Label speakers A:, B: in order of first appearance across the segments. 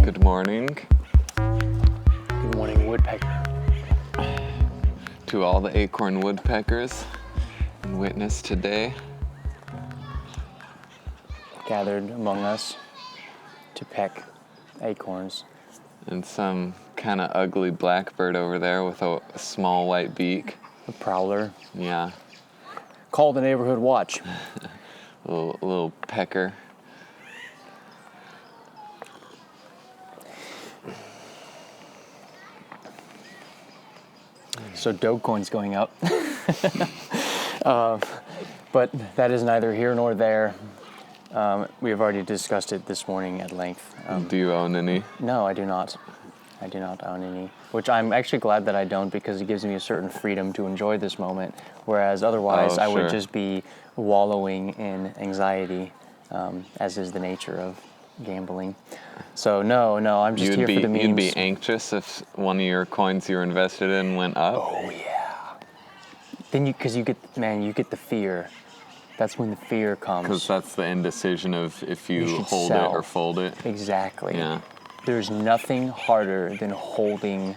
A: Good morning.
B: Good morning, woodpecker.
A: To all the acorn woodpeckers in witness today.
B: Gathered among us to peck acorns.
A: And some kind of ugly blackbird over there with a small white beak.
B: A prowler.
A: Yeah.
B: Call the neighborhood watch.
A: Little pecker.
B: So Dogecoin's going up. But that is neither here nor there. We have already discussed it this morning at length.
A: Do you own any?
B: No, I do not. I do not own any. Which I'm actually glad that I don't, because it gives me a certain freedom to enjoy this moment. Whereas otherwise I would just be wallowing in anxiety, as is the nature of gambling. So no, I'm just here for the memes.
A: You'd be anxious if one of your coins you were invested in went up?
B: Oh yeah. Then you get the fear. That's when the fear comes.
A: Because that's the indecision of if you hold
B: sell.
A: it or fold it.
B: Exactly.
A: Yeah.
B: There's nothing harder than holding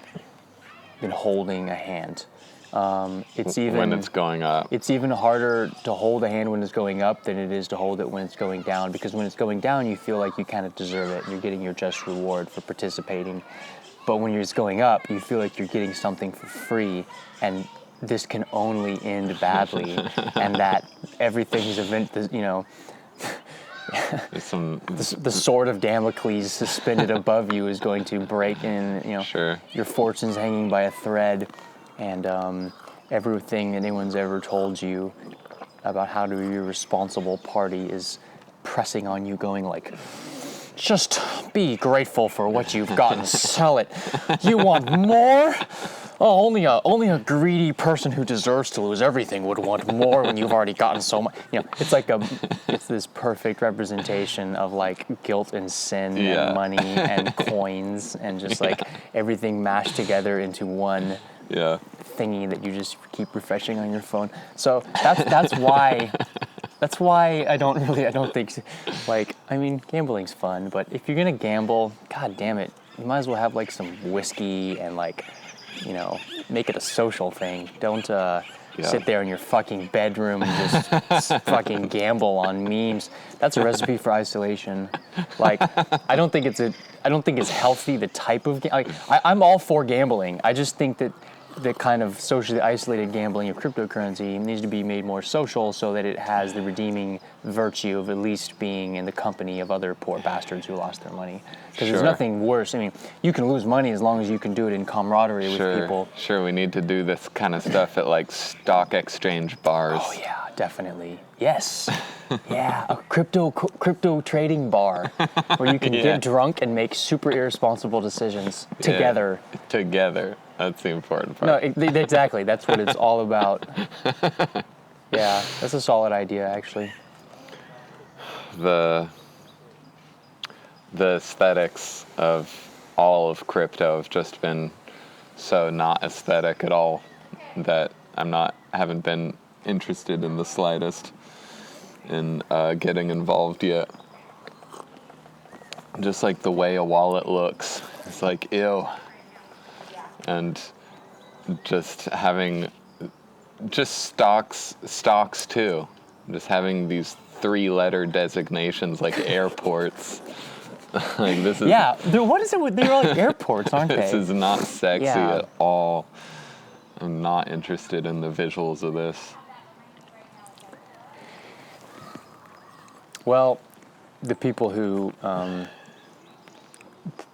B: a hand. It's even
A: when it's going up.
B: It's even harder to hold a hand when it's going up than it is to hold it when it's going down. Because when it's going down, you feel like you kind of deserve it. You're getting your just reward for participating. But when you're just going up, you feel like you're getting something for free, and this can only end badly, and that everything's the sword of Damocles suspended above you is going to break in.
A: Sure.
B: Your fortune's hanging by a thread, and everything anyone's ever told you about how to be a responsible party is pressing on you, going like, just be grateful for what you've gotten. Sell it. You want more? Oh, only a greedy person who deserves to lose everything would want more when you've already gotten so much. It's this perfect representation of like guilt and sin and money and coins and just like everything mashed together into one thingy that you just keep refreshing on your phone. So that's why I don't think, gambling's fun, but if you're gonna gamble, god damn it, you might as well have like some whiskey and like, make it a social thing. Don't sit there in your fucking bedroom and just fucking gamble on memes. That's a recipe for isolation. Like, I don't think it's healthy, the type of I'm all for gambling. I just think that the kind of socially isolated gambling of cryptocurrency needs to be made more social so that it has the redeeming virtue of at least being in the company of other poor bastards who lost their money. Because there's nothing worse. I mean, you can lose money as long as you can do it in camaraderie with people. Sure,
A: we need to do this kind of stuff at like stock exchange bars.
B: Oh yeah, definitely. Yes. Yeah, a crypto trading bar where you can get drunk and make super irresponsible decisions together.
A: Together. That's the important part.
B: No, exactly. That's what it's all about. Yeah, that's a solid idea, actually.
A: The aesthetics of all of crypto have just been so not aesthetic at all that haven't been interested in the slightest in getting involved yet. Just like the way a wallet looks, it's like ew. And just having stocks too, just having these 3-letter designations like airports. Like this is
B: what is it with they're like airports, aren't they?
A: This is not sexy at all. I'm not interested in the visuals of this.
B: Well, the people who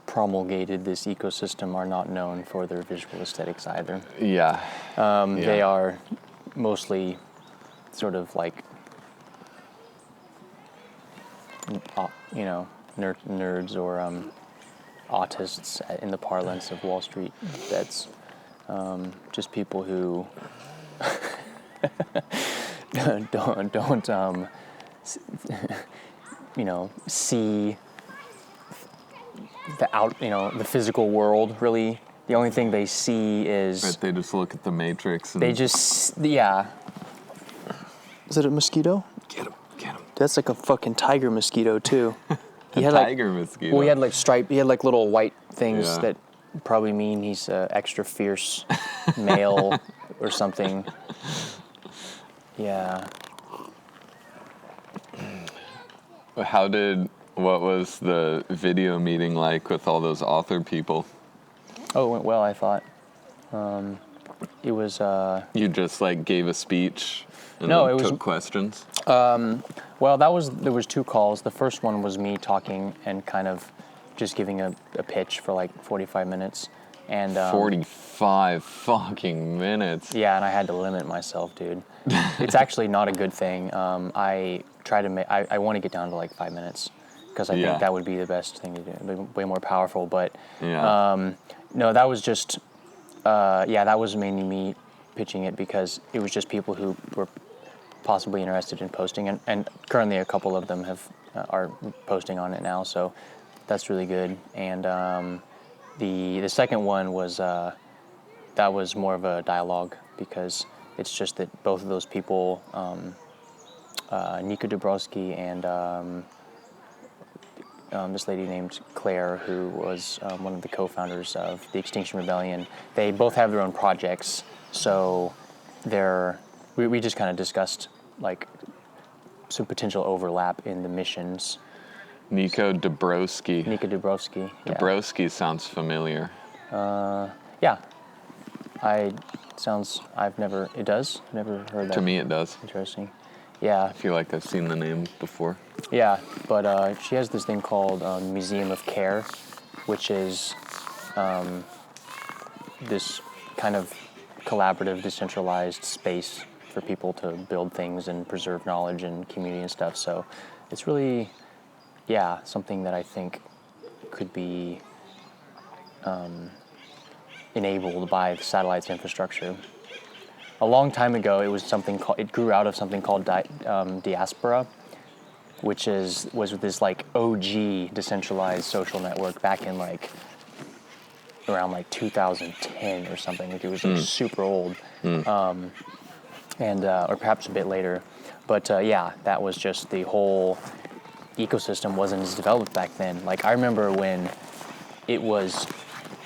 B: promulgated this ecosystem are not known for their visual aesthetics either. They are mostly sort of like, nerds or autists in the parlance of Wall Street bets. Just people who don't see the physical world, really. The only thing they see is...
A: Right, they just look at the Matrix and...
B: They just... Yeah. Is it a mosquito?
A: Get him.
B: That's like a fucking tiger mosquito, too. He had like
A: tiger mosquito.
B: Well, he had like he had like little white things
A: Yeah.
B: that probably mean he's a extra fierce male or something. Yeah.
A: What was the video meeting like with all those author people?
B: Oh, it went well, I thought. It was.
A: You just like gave a speech and
B: No,
A: then
B: it was-
A: took questions?
B: Well, there was 2 calls. The first one was me talking and kind of just giving a pitch for like 45 minutes. And
A: 45 fucking minutes.
B: yeah, and I had to limit myself, dude. It's actually not a good thing. I try to make. I want to get down to like 5 minutes because I
A: Yeah.
B: think that would be the best thing to do. Way more powerful. But
A: Yeah.
B: no, that was just. That was mainly me pitching it because it was just people who were possibly interested in posting, and currently a couple of them are posting on it now, so that's really good. And the second one was that was more of a dialogue because it's just that both of those people, Nika Dabrowski and this lady named Claire, who was one of the co-founders of the Extinction Rebellion, they both have their own projects, so we just kind of discussed like some potential overlap in the missions.
A: Nico Dabrowski.
B: Nika Dabrowski.
A: Dabrowski sounds familiar.
B: Yeah. It does? Never heard that.
A: To me, it does.
B: Interesting. Yeah.
A: I feel like I've seen the name before.
B: Yeah, but she has this thing called Museum of Care, which is this kind of collaborative, decentralized space for people to build things and preserve knowledge and community and stuff. So it's really, something that I think could be enabled by the satellite's infrastructure. A long time ago, it grew out of something called Diaspora, which was this like OG decentralized social network back in like around like 2010 or something. Like it was like super old, or perhaps a bit later. But that was just the whole ecosystem wasn't as developed back then. Like I remember when it was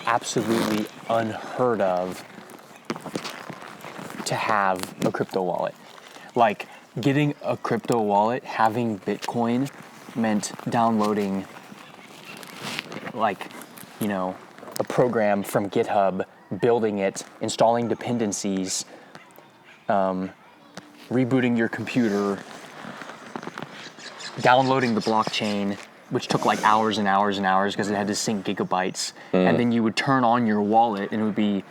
B: absolutely unheard of to have a crypto wallet. Like getting a crypto wallet, having Bitcoin meant downloading a program from GitHub, building it, installing dependencies, rebooting your computer, downloading the blockchain, which took like hours and hours and hours because it had to sync gigabytes. And then you would turn on your wallet and it would be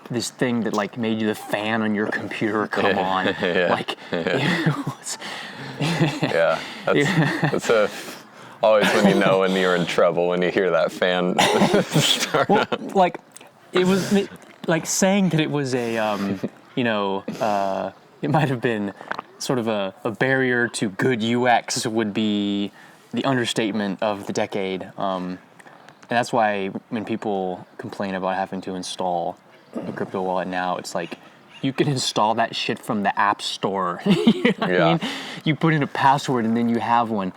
B: this thing that like made you the fan on your computer come on. Like,
A: Yeah, that's always when you know when you're in trouble when you hear that fan start up.
B: Like it was like saying that it was a it might have been sort of a barrier to good UX would be the understatement of the decade. And that's why when people complain about having to install a crypto wallet now, it's like you can install that shit from the App Store. You know what I mean? You put in a password and then you have one.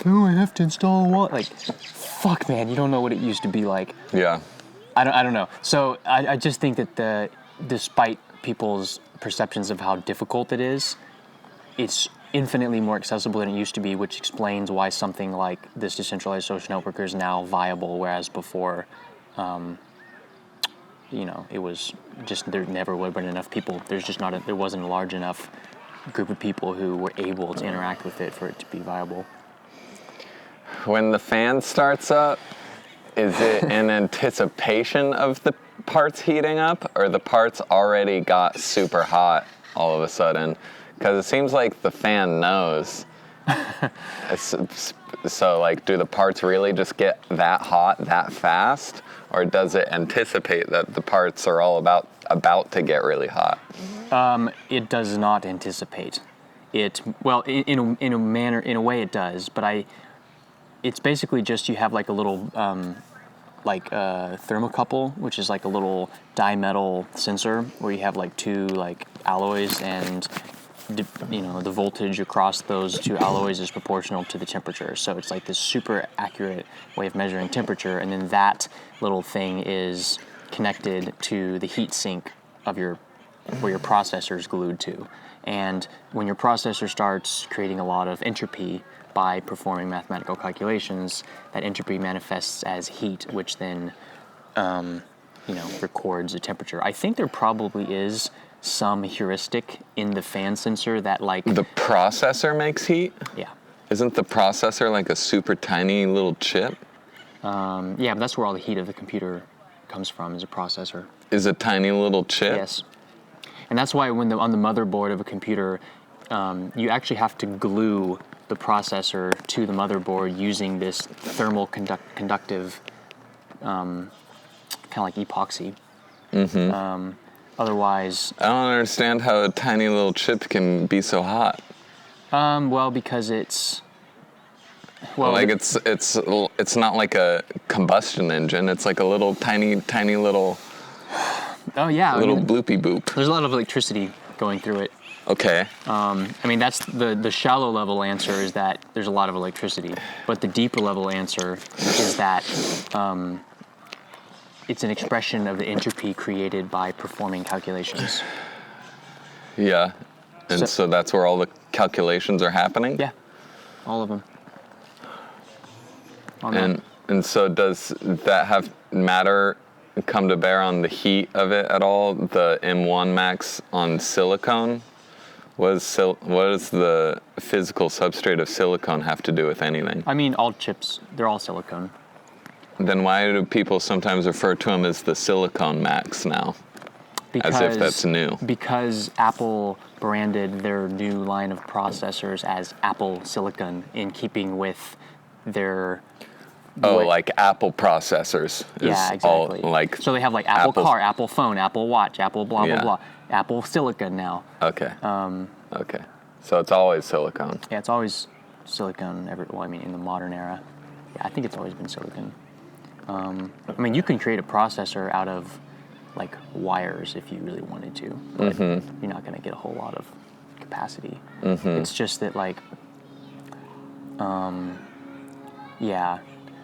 B: Oh, I have to install a wallet. Like, fuck, man, you don't know what it used to be like.
A: Yeah.
B: I don't know. So I just think that despite people's perceptions of how difficult it is, it's infinitely more accessible than it used to be, which explains why something like this decentralized social network is now viable, whereas before, it was just there never would have been enough people. There wasn't a large enough group of people who were able to interact with it for it to be viable.
A: When the fan starts up, is it in anticipation of the parts heating up, or the parts already got super hot all of a sudden? Because it seems like the fan knows. So, like, do the parts really just get that hot that fast, or does it anticipate that the parts are all about to get really hot?
B: It does not anticipate. In a way it does, but it's basically just you have like a little thermocouple, which is like a little dimetal sensor where you have like two like alloys, and the voltage across those two alloys is proportional to the temperature. So it's like this super accurate way of measuring temperature, and then that little thing is connected to the heat sink of where your processor is glued to. And when your processor starts creating a lot of entropy by performing mathematical calculations, that entropy manifests as heat, which then records the temperature. I think there probably is some heuristic in the fan sensor that
A: The processor makes heat?
B: Yeah.
A: Isn't the processor like a super tiny little chip?
B: Yeah, but that's where all the heat of the computer comes from, is a processor.
A: Is a tiny little chip?
B: Yes. And that's why on the motherboard of a computer, you actually have to glue the processor to the motherboard using this thermal conductive, kind of like epoxy. Mm-hmm. Otherwise...
A: I don't understand how a tiny little chip can be so hot.
B: Well, because it's... Well,
A: like it's not like a combustion engine. It's like a little tiny little...
B: Oh, yeah.
A: Little bloopy boop.
B: There's a lot of electricity going through it.
A: Okay.
B: That's the shallow level answer, is that there's a lot of electricity. But the deeper level answer is that it's an expression of the entropy created by performing calculations.
A: Yeah. And so that's where all the calculations are happening?
B: Yeah. All of them.
A: And so does that have matter come to bear on the heat of it at all? The M1 Max on silicone? What does the physical substrate of silicone have to do with anything?
B: I mean, all chips, they're all silicone.
A: Then why do people sometimes refer to them as the Silicone Max now? As if that's new.
B: Because Apple branded their new line of processors as Apple Silicon, in keeping with their...
A: like Apple processors.
B: Yeah, exactly. So they have like Apple Car, Apple Phone, Apple Watch, Apple blah, blah, blah. Apple Silicon now.
A: Okay. Okay. So it's always silicone.
B: Yeah, it's always silicone. In the modern era. Yeah, I think it's always been silicon. You can create a processor out of like wires if you really wanted to, but you're not going to get a whole lot of capacity. It's just that yeah,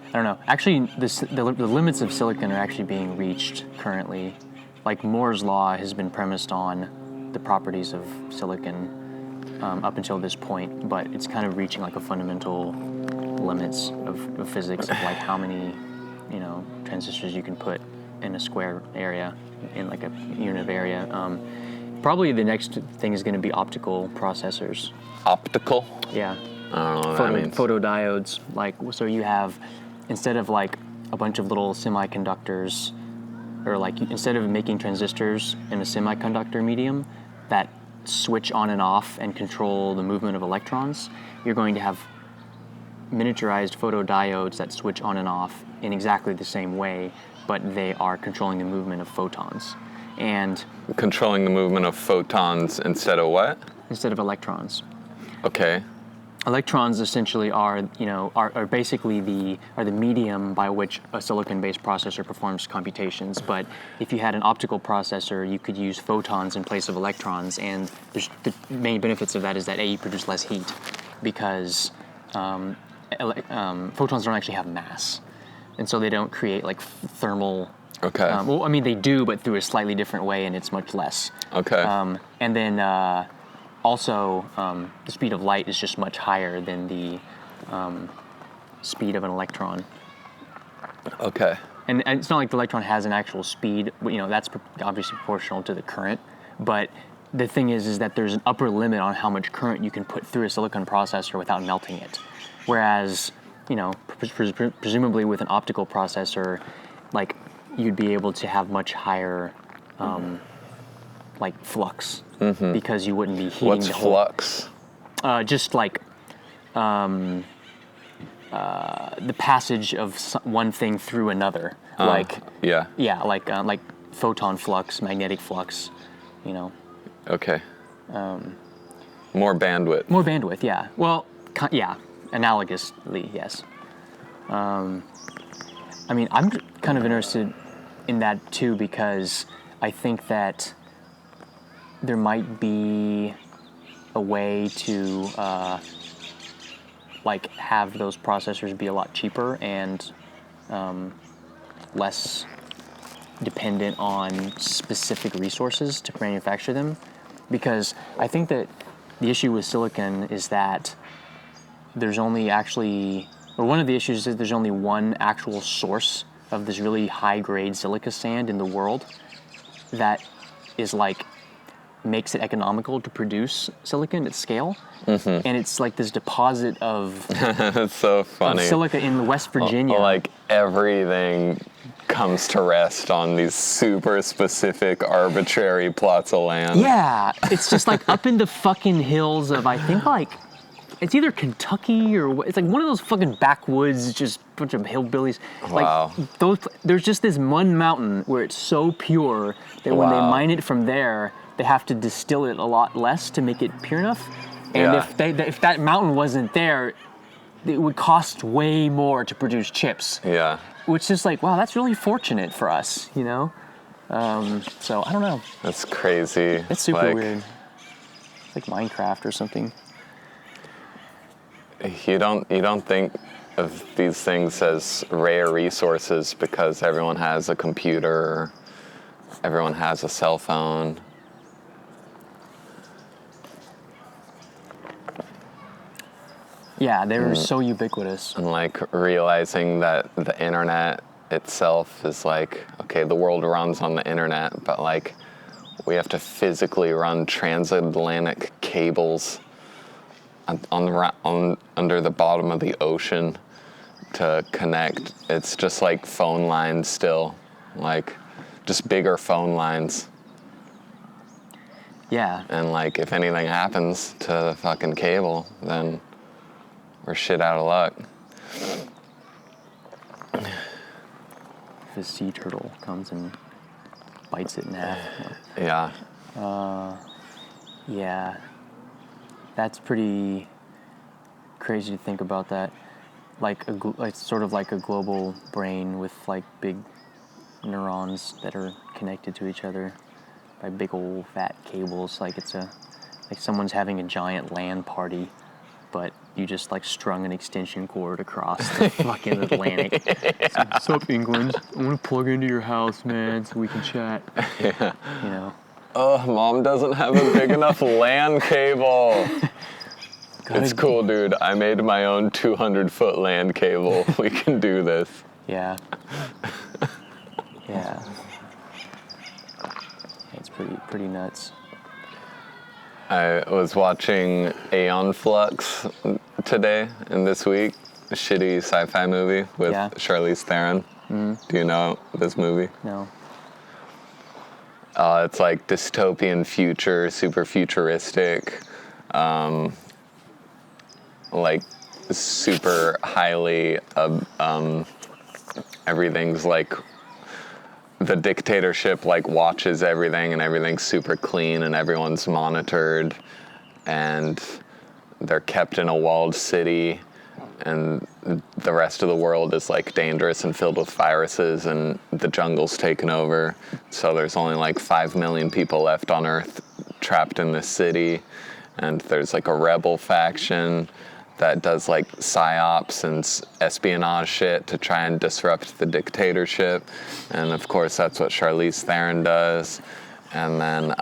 B: I don't know. Actually, the limits of silicon are actually being reached currently. Like Moore's law has been premised on the properties of silicon up until this point, but it's kind of reaching like a fundamental limits of physics of like how many transistors you can put in a square area, in like a unit of area. Probably the next thing is going to be optical processors.
A: Optical?
B: Yeah.
A: I don't know what that means.
B: Photodiodes. So you have, instead of like a bunch of little semiconductors, or like instead of making transistors in a semiconductor medium that switch on and off and control the movement of electrons, you're going to have miniaturized photodiodes that switch on and off in exactly the same way, but they are controlling the movement of photons. And
A: controlling the movement of photons instead of what?
B: Instead of electrons.
A: Okay.
B: Electrons essentially are basically the medium by which a silicon-based processor performs computations. But if you had an optical processor, you could use photons in place of electrons, and the main benefits of that is that you produce less heat, because photons don't actually have mass, and so they don't create like thermal.
A: Okay.
B: They do, but through a slightly different way, and it's much less.
A: Okay.
B: And then. Also, the speed of light is just much higher than the speed of an electron.
A: Okay.
B: And it's not like the electron has an actual speed. That's obviously proportional to the current. But the thing is that there's an upper limit on how much current you can put through a silicon processor without melting it. Whereas, presumably with an optical processor, like you'd be able to have much higher, flux. Because you wouldn't be heating
A: What's
B: the whole...
A: flux?
B: Just like the passage of one thing through another.
A: Yeah,
B: like photon flux, magnetic flux,
A: Okay. More bandwidth.
B: More bandwidth, yeah. Well, yeah, analogously, yes. I'm kind of interested in that too, because I think that there might be a way to like have those processors be a lot cheaper and less dependent on specific resources to manufacture them. Because I think that the issue with silicon is that there's only actually, or one of the issues is there's only one actual source of this really high-grade silica sand in the world that is like, makes it economical to produce silicon at scale. And it's like this deposit of,
A: That's so funny.
B: of silica in West Virginia.
A: Like everything comes to rest on these super specific arbitrary plots of land.
B: Yeah, it's just like up in the fucking hills of, I think like, it's either Kentucky or it's like one of those fucking backwoods, just a bunch of hillbillies.
A: Wow.
B: Like those, there's just this one mountain where it's so pure that when they
A: Wow.
B: mine it from there, they have to distill it a lot less to make it pure enough. And
A: Yeah.
B: if that mountain wasn't there, it would cost way more to produce chips.
A: Yeah.
B: Which is like, wow, that's really fortunate for us, you know? So I don't know.
A: That's crazy.
B: It's super
A: Like,
B: weird. It's like Minecraft or something.
A: You don't think of these things as rare resources because everyone has a computer, everyone has a cell phone.
B: Yeah, they were so ubiquitous.
A: And like realizing that the internet itself is like, okay, the world runs on the internet, but like we have to physically run transatlantic cables under the bottom of the ocean to connect. It's just like phone lines still, like just bigger phone lines.
B: Yeah.
A: And like if anything happens to the fucking cable, then we're shit out of luck.
B: If a sea turtle comes and bites it in half.
A: Yeah.
B: Yeah. That's pretty crazy to think about that. Like like sort of like a global brain with like big neurons that are connected to each other by big old fat cables. Like it's like someone's having a giant LAN party, but you just like strung an extension cord across the fucking Atlantic. It's like, what's up, England? I want to plug into your house, man, so we can chat.
A: Yeah.
B: You know.
A: Oh, Mom doesn't have a big enough LAN cable. It's cool, dude. I made my own 200-foot LAN cable. We can do this.
B: Yeah. Yeah. It's pretty nuts.
A: I was watching Aeon Flux today and this week, a shitty sci-fi movie with Charlize Theron. Do you know this movie?
B: No.
A: It's like dystopian future, super futuristic, like super highly, everything's like, the dictatorship like watches everything and everything's super clean and everyone's monitored and they're kept in a walled city and the rest of the world is like dangerous and filled with viruses and the jungle's taken over. So there's only like 5 million people left on Earth trapped in this city. And there's like a rebel faction that does like psyops and espionage shit to try and disrupt the dictatorship. And of course that's what Charlize Theron does. And then,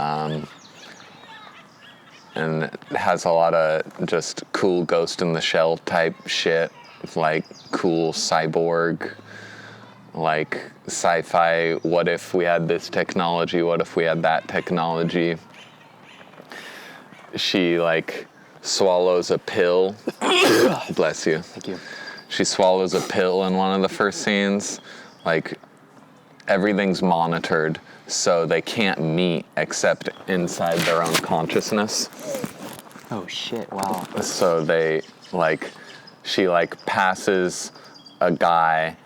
A: and it has a lot of just cool Ghost in the Shell type shit, like cool cyborg, like sci-fi, what if we had this technology, what if we had that technology. She like swallows a pill. Bless you.
B: Thank you.
A: She swallows a pill in one of the first scenes. Like everything's monitored, so they can't meet except inside their own consciousness.
B: Oh shit, wow.
A: So they like, she like passes a guy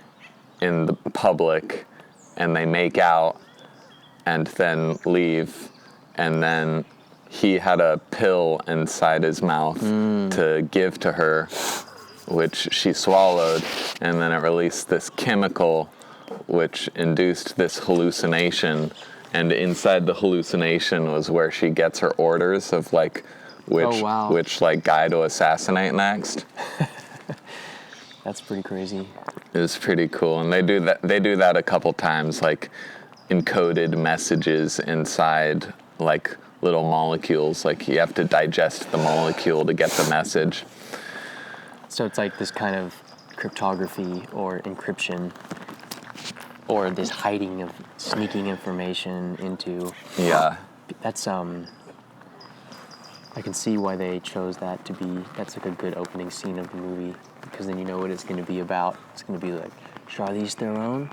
A: in the public and they make out and then leave, and then he had a pill inside his mouth to give to her, which she swallowed, and then it released this chemical which induced this hallucination, and inside the hallucination was where she gets her orders of like which
B: Oh, wow.
A: which like guy to assassinate next.
B: That's pretty crazy.
A: It was pretty cool, and they do that a couple times, like encoded messages inside like little molecules. Like you have to digest the molecule to get the message.
B: So it's like this kind of cryptography or encryption, or this hiding of sneaking information into.
A: Yeah.
B: That's I can see why they chose that to be. That's like a good opening scene of the movie, because then you know what it's going to be about. It's going to be like Charlize Theron,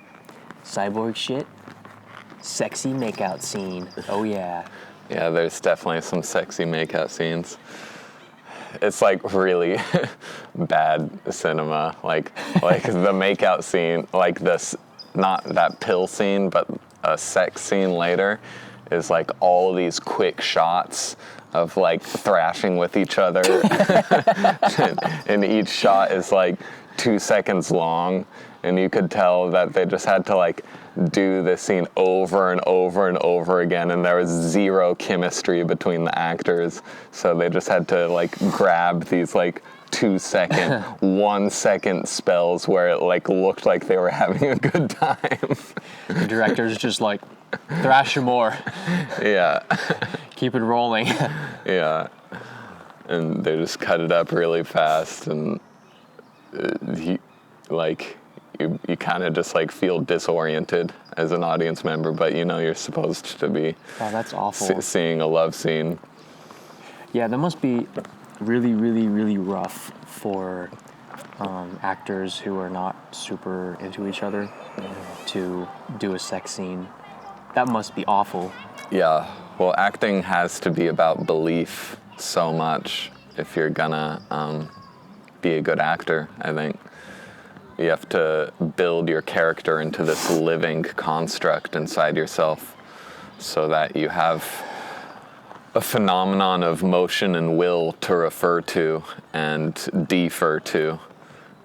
B: cyborg shit, sexy makeout scene. Oh yeah.
A: Yeah, there's definitely some sexy makeout scenes. It's like really bad cinema, like the makeout scene, like this, not that pill scene, but a sex scene later, is like all these quick shots of like thrashing with each other, and each shot is like 2 seconds long, and you could tell that they just had to like do this scene over and over and over again, and there was zero chemistry between the actors, so they just had to like grab these like 2 second, 1 second spells where it like looked like they were having a good time.
B: The director's just like, thrash some more.
A: Yeah.
B: Keep it rolling.
A: Yeah. And they just cut it up really fast, and you kind of just like feel disoriented as an audience member, but you know you're supposed to be
B: that's awful.
A: seeing a love scene.
B: Yeah, that must be really, really, really rough for actors who are not super into each other to do a sex scene. That must be awful.
A: Yeah, well, acting has to be about belief so much if you're gonna be a good actor, I think. You have to build your character into this living construct inside yourself so that you have a phenomenon of motion and will to refer to and defer to.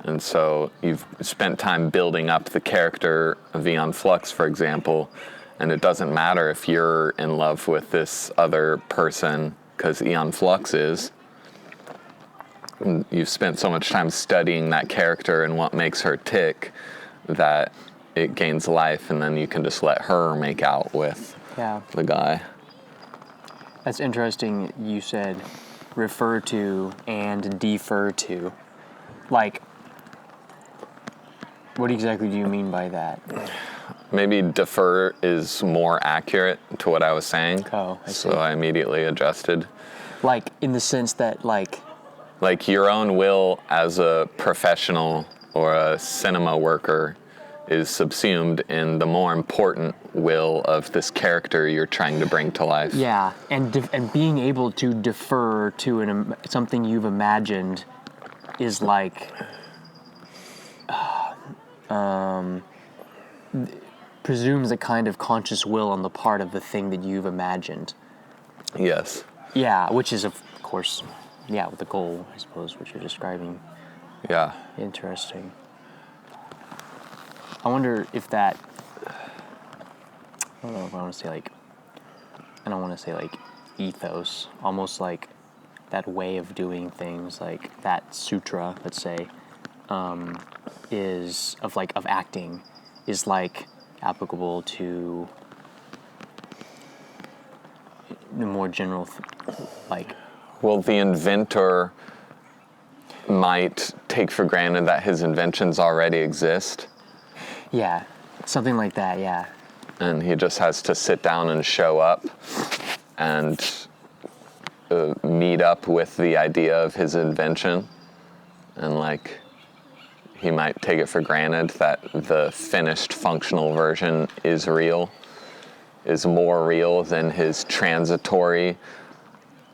A: And so you've spent time building up the character of Aeon Flux, for example, and it doesn't matter if you're in love with this other person, because Aeon Flux is. And you've spent so much time studying that character and what makes her tick that it gains life, and then you can just let her make out with the guy.
B: That's interesting. You said refer to and defer to. Like, what exactly do you mean by that?
A: Maybe defer is more accurate to what I was saying.
B: Oh, I see.
A: So I immediately adjusted.
B: Like, in the sense that, like
A: your own will as a professional or a cinema worker is subsumed in the more important will of this character you're trying to bring to life.
B: Yeah, and being able to defer to something you've imagined is like presumes a kind of conscious will on the part of the thing that you've imagined.
A: Yes.
B: Yeah, which is of course, the goal, I suppose, which you're describing.
A: Yeah.
B: Interesting. I wonder if that, I don't know if I want to say like, I don't want to say like ethos, almost like that way of doing things, like that sutra, let's say, is of acting, is like applicable to the more general,
A: Well, the inventor might take for granted that his inventions already exist.
B: Yeah, something like that, yeah.
A: And he just has to sit down and show up and meet up with the idea of his invention. And he might take it for granted that the finished functional version is real, is more real than his transitory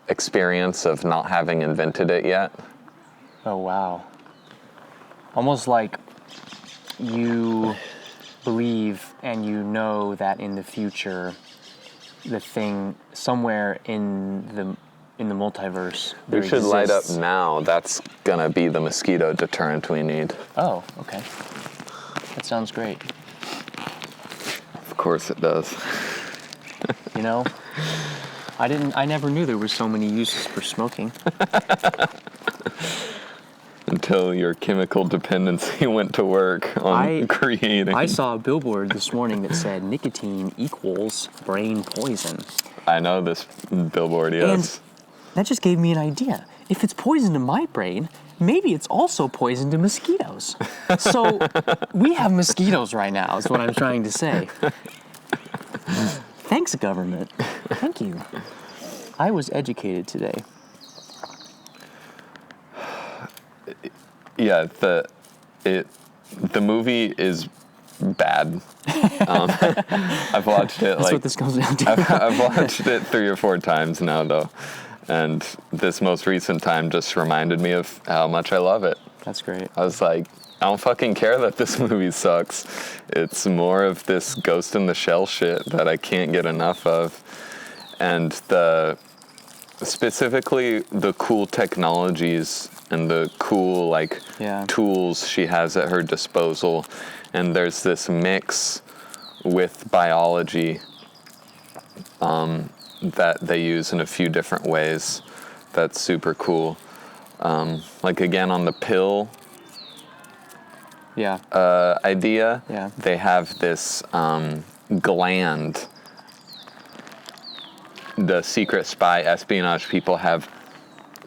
A: experience of not having invented it yet.
B: Oh, wow. Almost like you believe and you know that in the future, the thing somewhere in the multiverse
A: We should light up
B: exists.
A: now. That's gonna be the mosquito deterrent we need.
B: Oh, okay. That sounds great.
A: Of course it does.
B: You know, I never knew there were so many uses for smoking.
A: Until your chemical dependency went to work on creating.
B: I saw a billboard this morning that said nicotine equals brain poison.
A: I know this billboard, yes.
B: And that just gave me an idea. If it's poison to my brain, maybe it's also poison to mosquitoes. So we have mosquitoes right now, is what I'm trying to say. Thanks, government. Thank you. I was educated today.
A: Yeah, the movie is bad. I've watched it.
B: That's what this comes down to.
A: I've watched it 3 or 4 times now, though, and this most recent time just reminded me of how much I love it.
B: That's great.
A: I was like, I don't fucking care that this movie sucks. It's more of this Ghost in the Shell shit that I can't get enough of, and specifically the cool technologies and the cool tools she has at her disposal. And there's this mix with biology that they use in a few different ways that's super cool. Again, on the pill idea, they have this gland. The secret spy espionage people have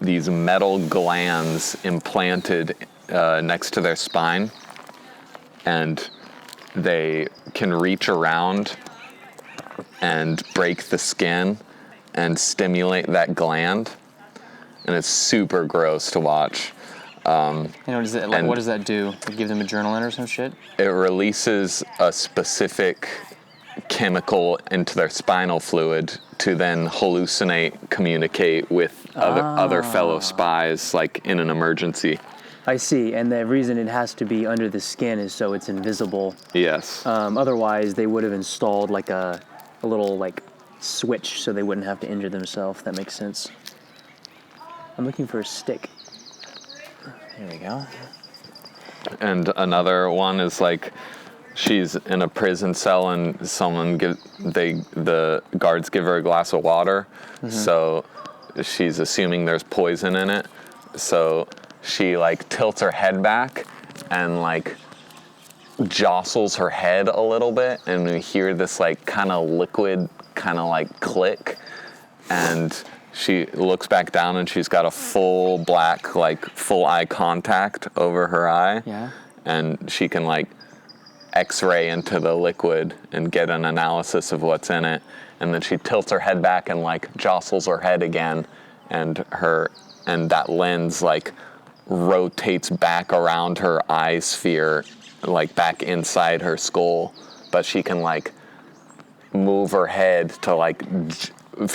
A: these metal glands implanted next to their spine, and they can reach around and break the skin and stimulate that gland, and it's super gross to watch.
B: What does that do? It gives them adrenaline or some shit?
A: It releases a specific chemical into their spinal fluid to then communicate with other fellow spies, like in an emergency.
B: I see, and the reason it has to be under the skin is so it's invisible.
A: Yes.
B: Otherwise, they would have installed like a little like switch so they wouldn't have to injure themselves. That makes sense. I'm looking for a stick. There we go.
A: And another one is like, she's in a prison cell and the guards give her a glass of water. Mm-hmm. So she's assuming there's poison in it. So she like tilts her head back and like jostles her head a little bit, and we hear this like kind of liquid kind of like click, and she looks back down and she's got a full black, like full eye contact over her eye.
B: Yeah.
A: And she can like X-ray into the liquid and get an analysis of what's in it. And then she tilts her head back and like jostles her head again, and that lens like rotates back around her eye sphere, like back inside her skull. But she can like move her head to like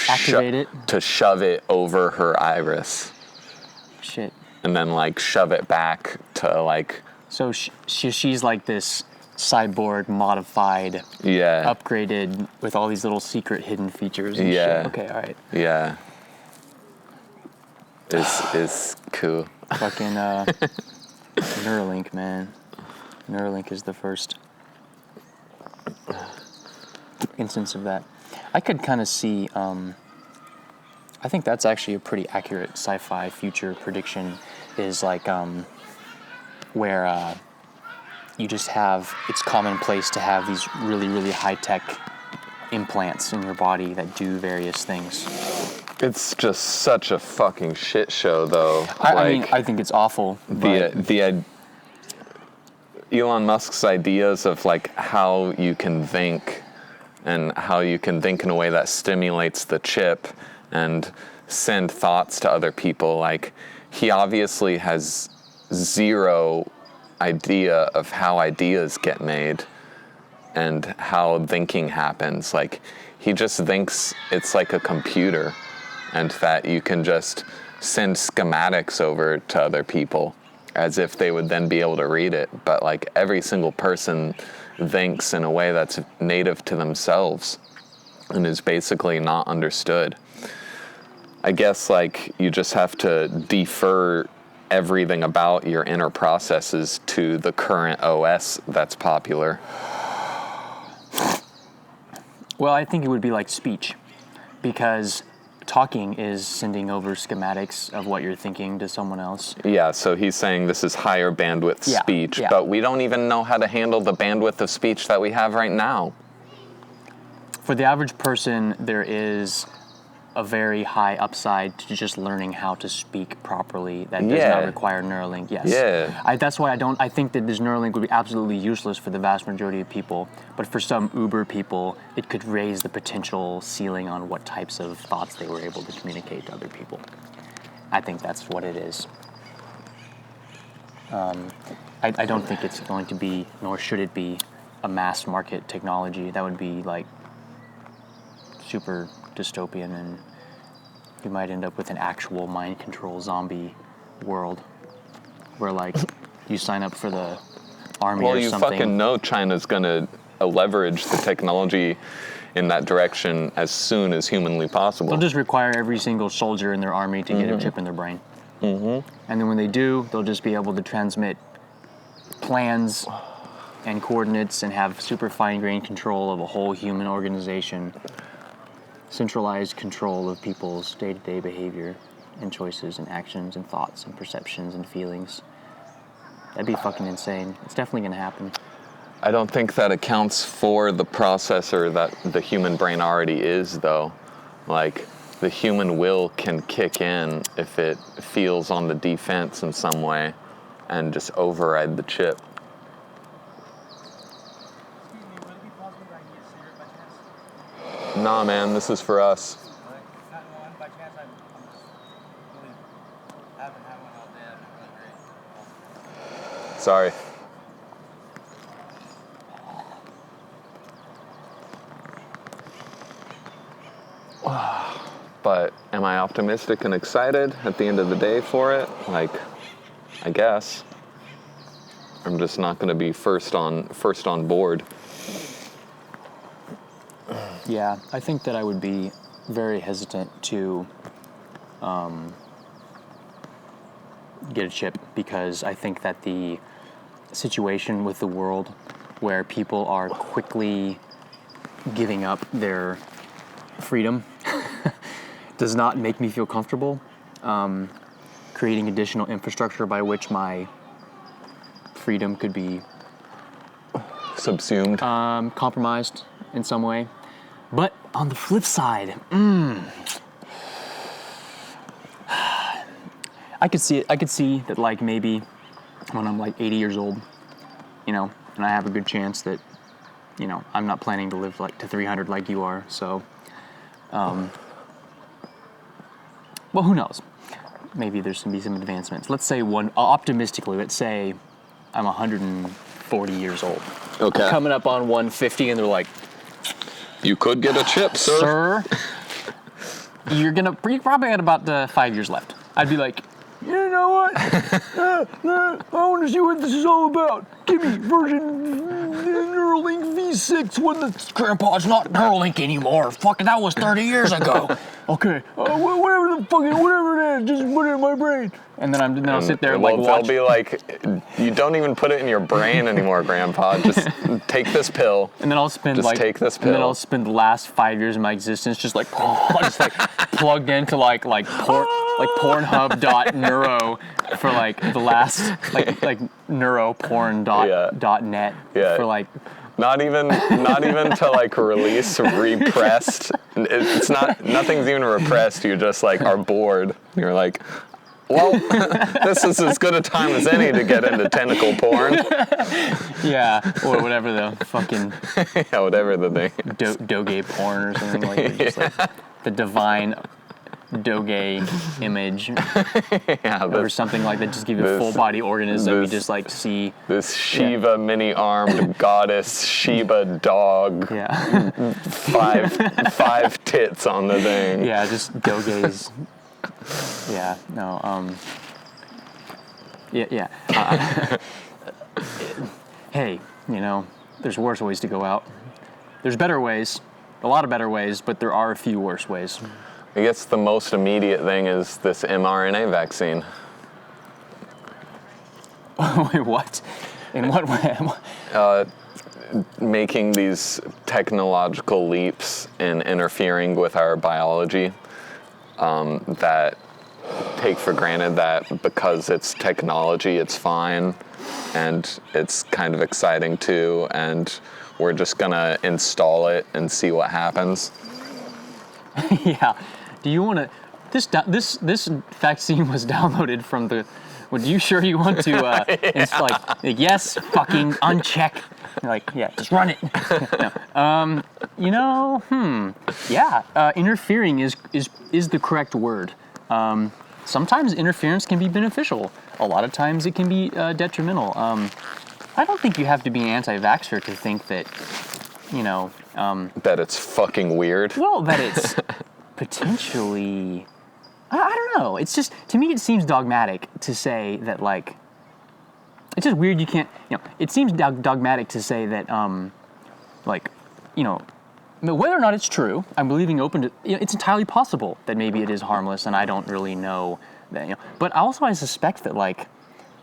B: activate it,
A: to shove it over her iris.
B: Shit.
A: And then like shove it back to like.
B: So she's like this cyborg modified, upgraded with all these little secret hidden features and shit. Okay, all right.
A: Yeah. Is cool.
B: Fucking Neuralink, man. Neuralink is the first instance of that. I could kind of see, I think that's actually a pretty accurate sci-fi future prediction, is like where you just have, it's commonplace to have these really, really high-tech implants in your body that do various things.
A: It's just such a fucking shit show, though.
B: I mean, I think it's awful.
A: The Elon Musk's ideas of like how you can think, and how you can think in a way that stimulates the chip and send thoughts to other people. Like, he obviously has zero idea of how ideas get made and how thinking happens. Like, he just thinks it's like a computer, and that you can just send schematics over to other people as if they would then be able to read it. But like, every single person thinks in a way that's native to themselves and is basically not understood. I guess like you just have to defer everything about your inner processes to the current OS that's popular.
B: Well, I think it would be like speech, because talking is sending over schematics of what you're thinking to someone else.
A: Yeah, so he's saying this is higher bandwidth speech, but we don't even know how to handle the bandwidth of speech that we have right now.
B: For the average person, there is a very high upside to just learning how to speak properly that does not require Neuralink. Yes.
A: Yeah.
B: That's why I think that this Neuralink would be absolutely useless for the vast majority of people, but for some uber people, it could raise the potential ceiling on what types of thoughts they were able to communicate to other people. I think that's what it is. I don't think it's going to be, nor should it be, a mass market technology. That would be like super dystopian, and you might end up with an actual mind control zombie world where like you sign up for the army or something.
A: Well, you fucking know China's gonna leverage the technology in that direction as soon as humanly possible.
B: They'll just require every single soldier in their army to get a chip in their brain. And then when they do, they'll just be able to transmit plans and coordinates and have super fine-grained control of a whole human organization. Centralized control of people's day-to-day behavior and choices and actions and thoughts and perceptions and feelings. That'd be fucking insane. It's definitely gonna happen.
A: I don't think that accounts for the processor that the human brain already is, though. Like, the human will can kick in if it feels on the defense in some way and just override the chip. Nah, man, this is for us.
C: By chance, I'm really haven't had one all day. I've been really great.
A: Sorry. But am I optimistic and excited at the end of the day for it? Like, I guess. I'm just not going to be first on board.
B: Yeah, I think that I would be very hesitant to get a chip because I think that the situation with the world where people are quickly giving up their freedom does not make me feel comfortable. Creating additional infrastructure by which my freedom could be
A: Subsumed.
B: compromised in some way. But on the flip side, I could see it. I could see that, like, maybe when I'm like 80 years old, you know, and I have a good chance that, you know, I'm not planning to live like to 300 like you are. So, well, who knows? Maybe there's going to be some advancements. Let's say optimistically, let's say I'm 140 years old.
A: Okay.
B: I'm coming up on 150, and they're like,
A: You could get a chip, sir.
B: You're probably got about 5 years left. I'd be like, you know what? I want to see what this is all about. Give me version Neuralink V6 when the grandpa's not Neuralink anymore. Fucking, that was 30 years ago. Okay, whatever it is, just put it in my brain. And then I'll sit there and like watch.
A: They'll be like, you don't even put it in your brain anymore, Grandpa. Just take this pill.
B: And then I'll spend
A: take this pill.
B: And then I'll spend the last 5 years of my existence just like plugged into like Pornhub.neuro for like the last like neuroporn.net for like.
A: Not even to like release repressed. It's nothing's even repressed. You just like are bored. You're like, well, this is as good a time as any to get into tentacle porn.
B: Yeah, or whatever the fucking.
A: Yeah, whatever the thing.
B: Doge porn or something like that. Just like the divine Doge image, or something like that. Just give you a full body organism. You just like see
A: this Shiva mini-armed goddess Shiva dog.
B: Yeah,
A: five tits on the thing.
B: Yeah, just Doge's. Yeah, no. Yeah. Hey, you know, there's worse ways to go out. There's better ways, a lot of better ways, but there are a few worse ways.
A: I guess the most immediate thing is this mRNA vaccine.
B: Wait, what? In what way?
A: Making these technological leaps and interfering with our biology that take for granted that because it's technology, it's fine, and it's kind of exciting too, and we're just gonna install it and see what happens.
B: Yeah. Do you want to? This vaccine was downloaded from the. Would you sure you want to? It's like yes, fucking uncheck. You're like yeah, just run it. No. Yeah. Interfering is the correct word. Sometimes interference can be beneficial. A lot of times it can be detrimental. I don't think you have to be an anti-vaxxer to think that,
A: That it's fucking weird.
B: well, that it's potentially, I don't know. It's just, to me, it seems dogmatic to say that, like, it's just weird you can't, it seems dogmatic to say that, whether or not it's true, I'm leaving open to, it's entirely possible that maybe it is harmless and I don't really know that, But also I suspect that, like,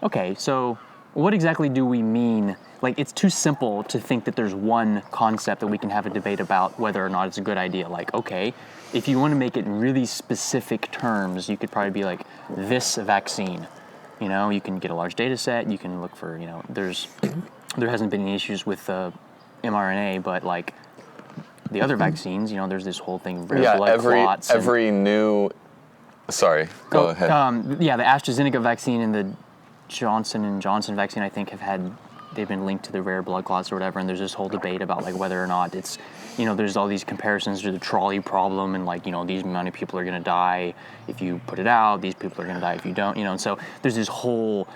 B: okay, so what exactly do we mean? Like, it's too simple to think that there's one concept that we can have a debate about whether or not it's a good idea. Like, okay, if you want to make it in really specific terms, you could probably be like, this vaccine. You can get a large data set, you can look for, there hasn't been any issues with mRNA, but, like, the other vaccines, there's this whole thing, blood clots.
A: Every new... Sorry, go ahead.
B: The AstraZeneca vaccine and the Johnson & Johnson vaccine, I think, they've been linked to the rare blood clots or whatever, and there's this whole debate about, like, whether or not it's, there's all these comparisons to the trolley problem, and, like, these many people are going to die if you put it out, these people are going to die if you don't, and so there's this whole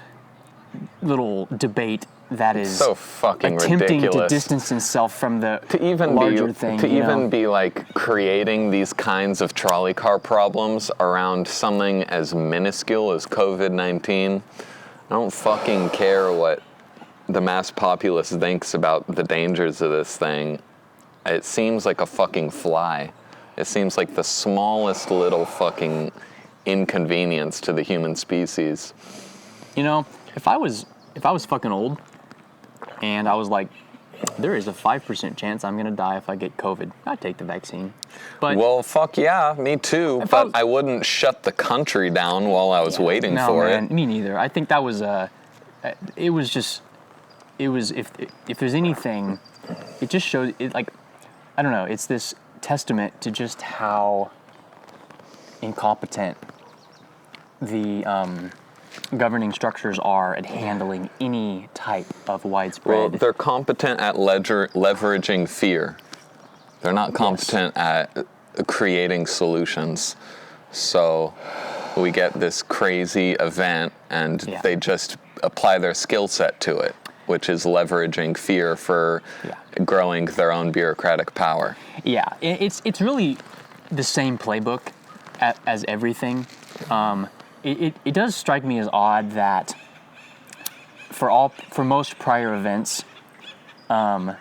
B: little debate that is
A: so fucking
B: attempting
A: ridiculous.
B: to distance itself from the larger thing.
A: To even be like creating these kinds of trolley car problems around something as minuscule as COVID-19. I don't fucking care what the mass populace thinks about the dangers of this thing. It seems like a fucking fly. It seems like the smallest little fucking inconvenience to the human species.
B: If I was fucking old, and I was like, there is a 5% chance I'm gonna die if I get COVID, I'd take the vaccine. But
A: well, fuck yeah, me too. But I wouldn't shut the country down while I was waiting for it.
B: Me neither. I think that was if there's anything, it just shows it. Like, I don't know. It's this testament to just how incompetent the governing structures are at handling any type of widespread.
A: Well, they're competent at leveraging fear. They're not competent at creating solutions. So we get this crazy event, and they just apply their skill set to it, which is leveraging fear for growing their own bureaucratic power. Yeah,
B: it's really the same playbook as everything. It does strike me as odd that for most prior events, a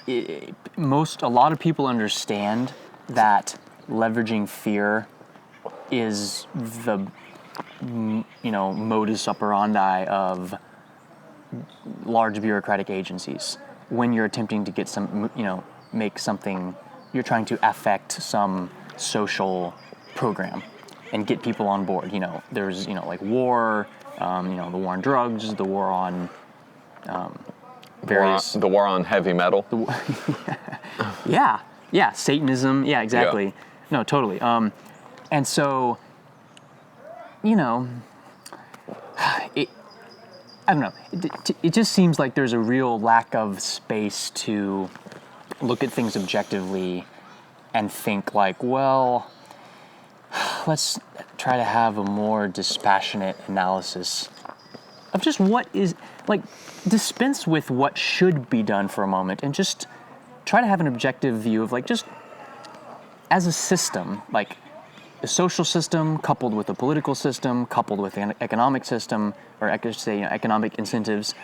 B: lot of people understand that leveraging fear is the modus operandi of large bureaucratic agencies. When you're attempting to get make something, you're trying to affect some social program and get people on board. There's, like war, the war on drugs, the war on various...
A: The war on heavy metal.
B: Yeah, Satanism, yeah, exactly.
A: Yeah.
B: No, totally. And so, I don't know. It just seems like there's a real lack of space to look at things objectively and think like, well, let's try to have a more dispassionate analysis of just what is, like, dispense with what should be done for a moment and just try to have an objective view of, like, just as a system, like a social system coupled with a political system, coupled with an economic system, or I could say economic incentives,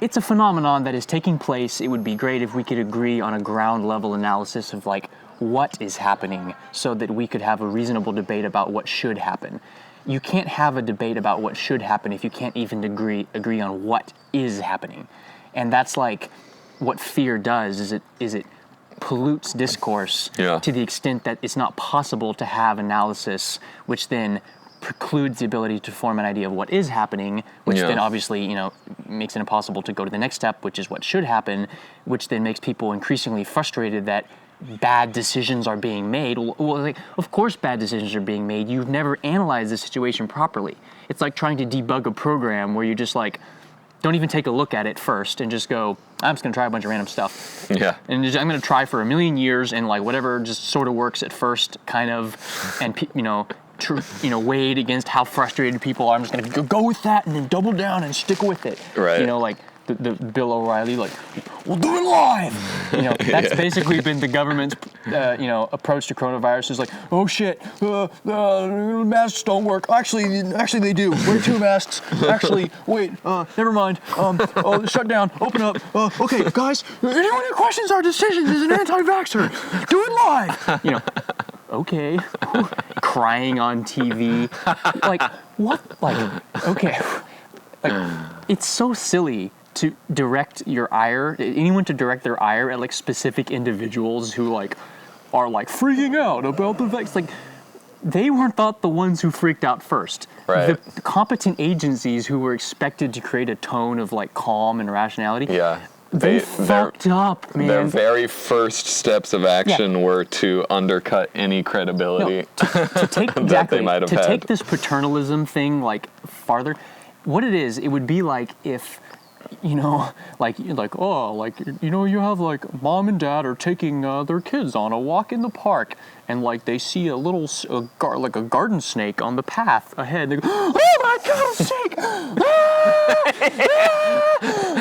B: it's a phenomenon that is taking place. It would be great if we could agree on a ground level analysis of, like, what is happening so that we could have a reasonable debate about what should happen. You can't have a debate about what should happen if you can't even agree on what is happening. And that's like what fear does, is it pollutes discourse
A: Yeah.
B: to the extent that it's not possible to have analysis, which then precludes the ability to form an idea of what is happening, which
A: Yeah.
B: then obviously, makes it impossible to go to the next step, which is what should happen, which then makes people increasingly frustrated that bad decisions are being made. Well, like, of course bad decisions are being made. You've never analyzed the situation properly. It's like trying to debug a program where you just like, don't even take a look at it first and just go, I'm just gonna try a bunch of random stuff.
A: Yeah.
B: And I'm gonna try for a million years and like whatever just sort of works at first, kind of, and weighed against how frustrated people are. I'm just gonna go with that and then double down and stick with it.
A: Right.
B: Like the Bill O'Reilly, like, we'll do it live. That's basically been the government's, approach to coronavirus is like, oh shit, masks don't work. Actually they do. Wear 2 masks. Actually, wait, never mind. Shut down. Open up. Okay, guys, anyone who questions our decisions is an anti-vaxxer. Do it live. Okay. Crying on TV. Like, what? Like, okay. Like, it's so silly to direct anyone to direct their ire at like specific individuals who like are like freaking out about the vaccine. Like, they weren't the ones who freaked out first.
A: Right.
B: The competent agencies who were expected to create a tone of like calm and rationality.
A: Yeah.
B: They fucked up, man.
A: Their very first steps of action were to undercut any credibility
B: to take
A: that they might have had.
B: take this paternalism thing like farther. What it is, it would be like if, you have like mom and dad are taking their kids on a walk in the park, and like they see a little like a garden snake on the path ahead. And they go, oh my god, a snake!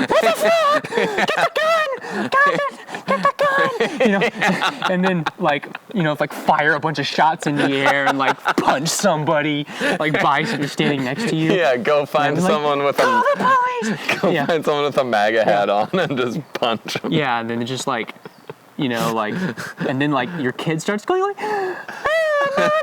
B: What the fuck? Get the gun! Get the gun! And then like fire a bunch of shots in the air and like punch somebody like by standing next to you.
A: Yeah, go find someone with find someone with a MAGA hat on and just punch them.
B: Yeah, and then it's just like, and then like your kid starts going like, mommy!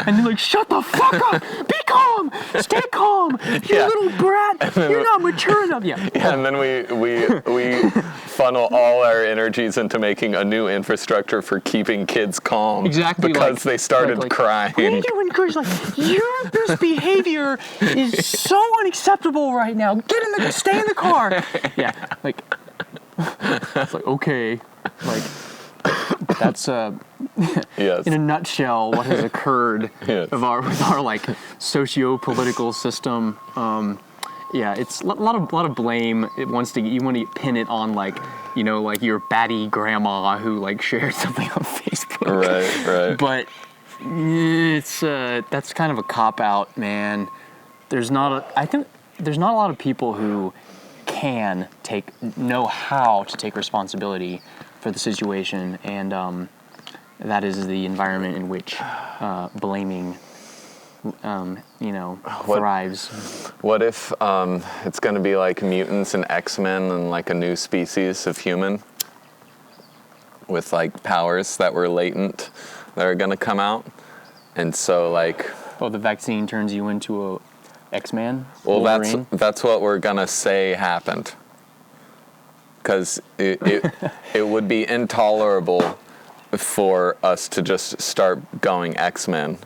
B: And you're like, shut the fuck up! Be calm! Stay calm! You little brat! You're not mature enough yet.
A: Yeah, and then we funnel all our energies into making a new infrastructure for keeping kids calm.
B: Exactly.
A: Because they started crying.
B: We need to encourage, this behavior is so unacceptable right now. Stay in the car. Yeah, like, it's like, okay. Like, that's
A: yes.
B: in a nutshell what has occurred with our like socio-political system. It's a lot of blame. You want to pin it on like your batty grandma who like shared something on Facebook.
A: Right.
B: But it's that's kind of a cop out, man. I think there's not a lot of people who know how to take responsibility for the situation, and that is the environment in which blaming, thrives.
A: What if it's going to be like mutants and X-Men and like a new species of human with like powers that were latent that are going to come out, and so like.
B: Oh, the vaccine turns you into a X-Man?
A: Well,
B: Wolverine?
A: that's what we're gonna say happened. Because it would be intolerable for us to just start going X-Men.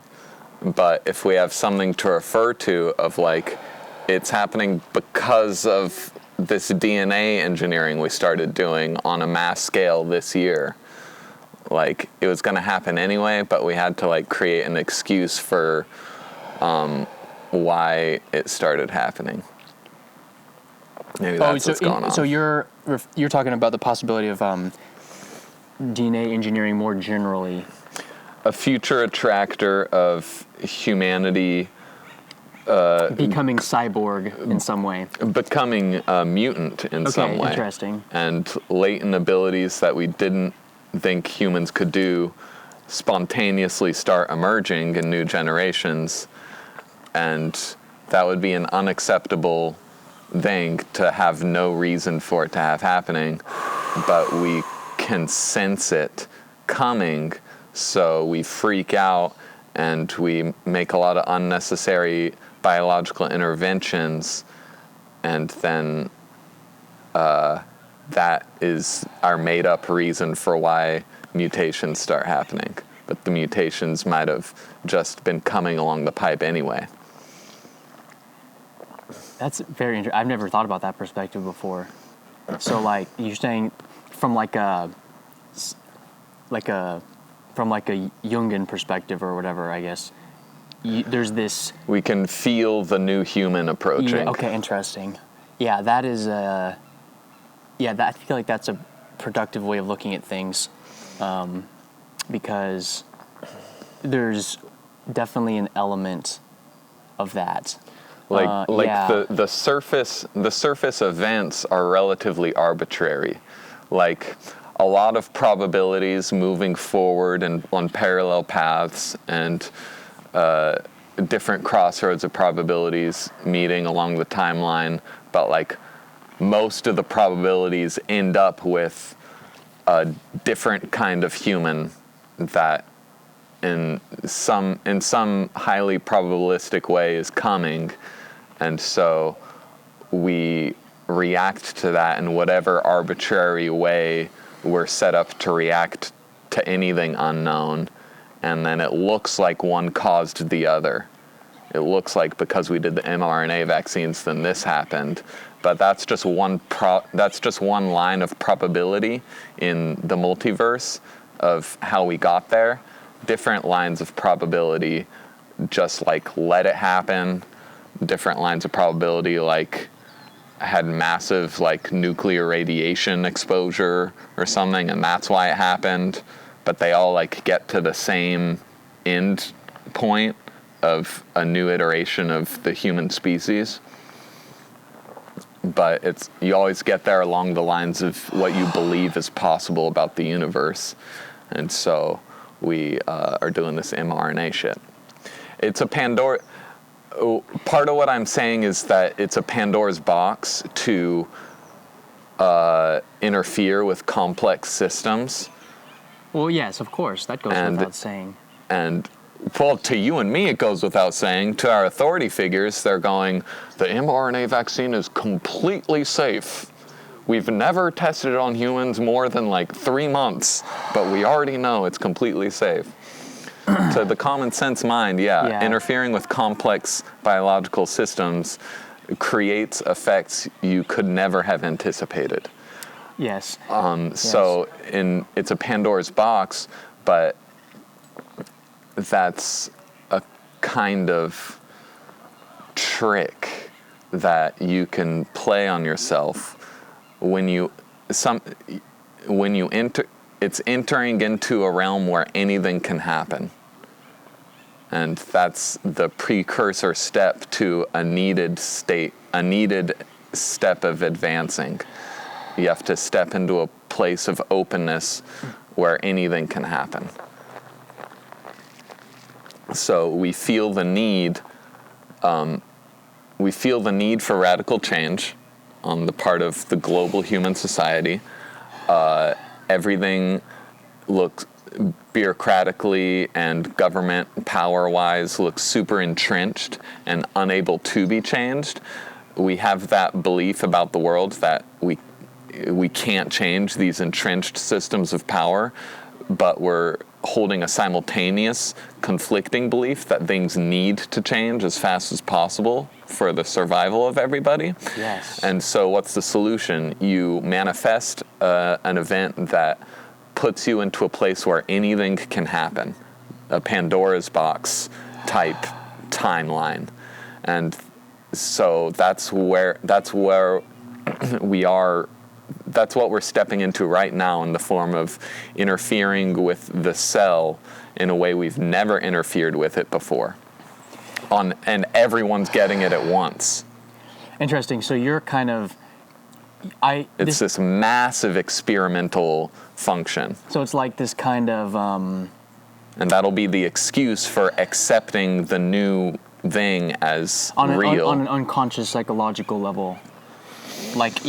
A: But if we have something to refer to of like, it's happening because of this DNA engineering we started doing on a mass scale this year. Like, it was gonna happen anyway, but we had to like create an excuse for why it started happening. Maybe that's what's going on.
B: So you're talking about the possibility of DNA engineering more generally.
A: A future attractor of humanity
B: becoming cyborg in some way.
A: Becoming a mutant in some way.
B: Interesting.
A: And latent abilities that we didn't think humans could do spontaneously start emerging in new generations. And that would be an unacceptable thing to have no reason for it to have happening, but we can sense it coming, so we freak out and we make a lot of unnecessary biological interventions, and then that is our made-up reason for why mutations start happening. But the mutations might have just been coming along the pipe anyway.
B: That's very interesting. I've never thought about that perspective before. So, like, you're saying from like a Jungian perspective or whatever, I guess, there's this...
A: We can feel the new human approaching.
B: Yeah, okay, interesting. Yeah, that is I feel like that's a productive way of looking at things, because there's definitely an element of that.
A: The surface events are relatively arbitrary. Like, a lot of probabilities moving forward and on parallel paths, and different crossroads of probabilities meeting along the timeline, but like most of the probabilities end up with a different kind of human that in some highly probabilistic way is coming, and so we react to that in whatever arbitrary way we're set up to react to anything unknown, and then it looks like one caused the other. It looks like because we did the mRNA vaccines, then this happened. But that's just one line of probability in the multiverse of how we got there. Different lines of probability just like let it happen. Different lines of probability like had massive like nuclear radiation exposure or something, and that's why it happened. But they all like get to the same end point of a new iteration of the human species. But you always get there along the lines of what you believe is possible about the universe. And so we are doing this mRNA shit. It's a Pandora. Part of what I'm saying is that it's a Pandora's box to interfere with complex systems.
B: Well, yes, of course. That goes without saying.
A: And, well, to you and me, it goes without saying. To our authority figures, they're going, the mRNA vaccine is completely safe. We've never tested it on humans more than like 3 months, but we already know it's completely safe. To the common sense mind, interfering with complex biological systems creates effects you could never have anticipated.
B: Yes.
A: So it's a Pandora's box, but that's a kind of trick that you can play on yourself when you enter. It's entering into a realm where anything can happen, and that's the precursor step to a needed step of advancing. You have to step into a place of openness where anything can happen. So we feel the need for radical change on the part of the global human society. Everything looks bureaucratically and government power-wise looks super entrenched and unable to be changed. We have that belief about the world that we can't change these entrenched systems of power, but we're holding a simultaneous conflicting belief that things need to change as fast as possible for the survival of everybody.
B: Yes.
A: And so what's the solution? You manifest an event that puts you into a place where anything can happen, a Pandora's box type timeline. And so that's where we are. That's what we're stepping into right now in the form of interfering with the cell in a way we've never interfered with it before. And everyone's getting it at once.
B: Interesting. So you're kind of...
A: It's this massive experimental function.
B: So it's like this kind of...
A: And that'll be the excuse for accepting the new thing as real.
B: On an unconscious psychological level. Like,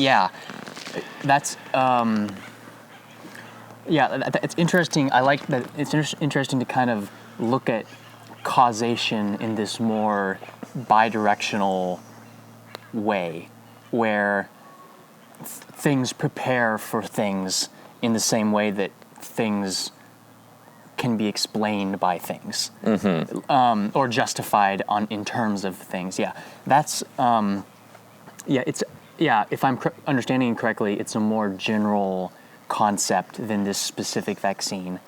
B: that's it's interesting. I like that. It's interesting to kind of look at causation in this more bidirectional way, where things prepare for things in the same way that things can be explained by things, or justified in terms of things. Yeah, that's if I'm understanding correctly, it's a more general concept than this specific vaccine,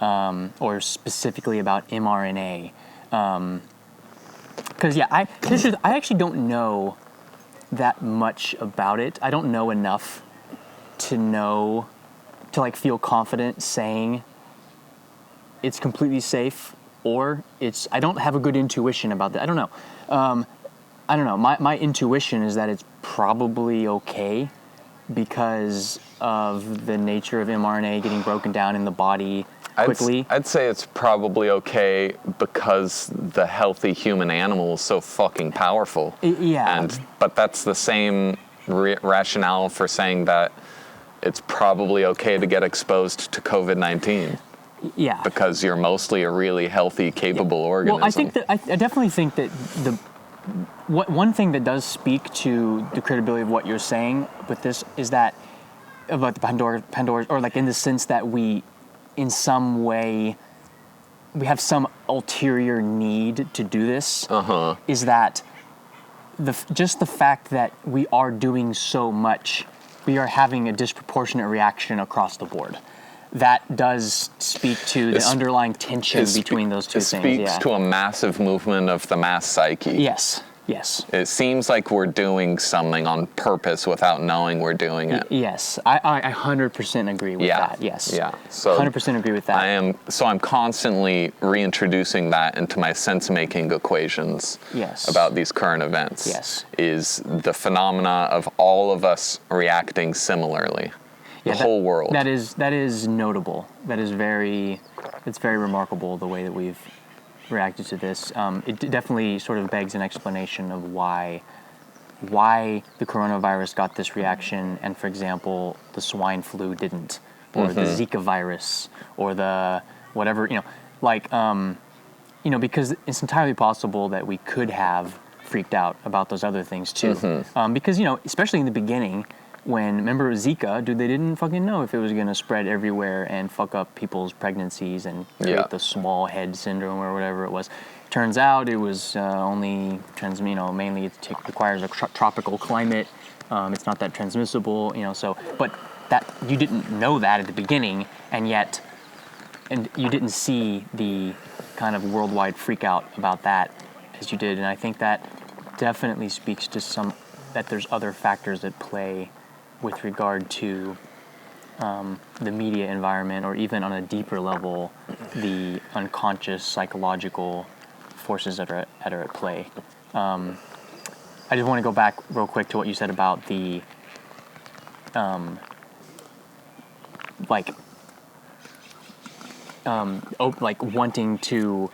B: or specifically about mRNA. Because I actually don't know that much about it. I don't know enough to like feel confident saying it's completely safe, or I don't have a good intuition about that. I don't know. I don't know. My intuition is that it's probably okay because of the nature of mRNA getting broken down in the body quickly.
A: I'd say it's probably okay because the healthy human animal is so fucking powerful.
B: Yeah.
A: But that's the same rationale for saying that it's probably okay to get exposed to COVID-19.
B: Yeah.
A: Because you're mostly a really healthy, capable organism.
B: Well, I think that I definitely think that one thing that does speak to the credibility of what you're saying with this is that about the Pandora, or like in the sense that we, in some way, we have some ulterior need to do this. Is that just the fact that we are doing so much, we are having a disproportionate reaction across the board. That does speak to the underlying tension between those two things.
A: It speaks to a massive movement of the mass psyche.
B: Yes.
A: It seems like we're doing something on purpose without knowing we're doing it.
B: Yes, I 100% agree with that. Yes.
A: Yeah. So
B: 100% agree with that.
A: I'm constantly reintroducing that into my sense-making equations.
B: Yes.
A: About these current events.
B: Yes.
A: Is the phenomena of all of us reacting similarly. The whole world.
B: That is notable. It's very remarkable the way that we've reacted to this. It definitely sort of begs an explanation of why the coronavirus got this reaction, and for example, the swine flu didn't, or the Zika virus, or the whatever, because it's entirely possible that we could have freaked out about those other things too. Because, especially in the beginning, remember Zika, they didn't fucking know if it was going to spread everywhere and fuck up people's pregnancies and create the small head syndrome or whatever it was. Turns out it was only mainly it requires a tropical climate. It's not that transmissible, but that you didn't know that at the beginning, and you didn't see the kind of worldwide freak out about that as you did. And I think that definitely speaks to that there's other factors at play with regard to the media environment, or even on a deeper level, the unconscious psychological forces that are at play. I just want to go back real quick to what you said about the wanting to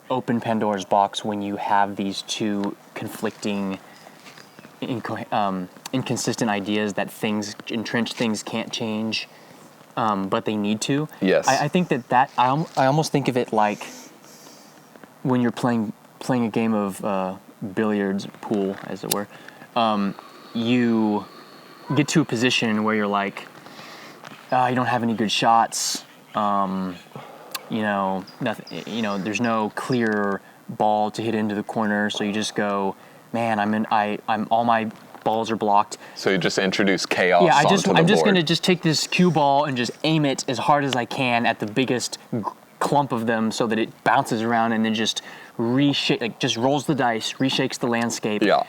B: open Pandora's box when you have these two conflicting inconsistent ideas that entrenched things can't change, but they need to.
A: Yes.
B: I think that I almost think of it like when you're playing a game of billiards, pool, as it were. You get to a position where you're like, you don't have any good shots. Nothing. There's no clear ball to hit into the corner, so you just go, man, I'm all my balls are blocked.
A: So you just introduce chaos.
B: Yeah,
A: I'm
B: just gonna take this cue ball and just aim it as hard as I can at the biggest clump of them, so that it bounces around and then just just rolls the dice, reshakes the landscape.
A: Yeah.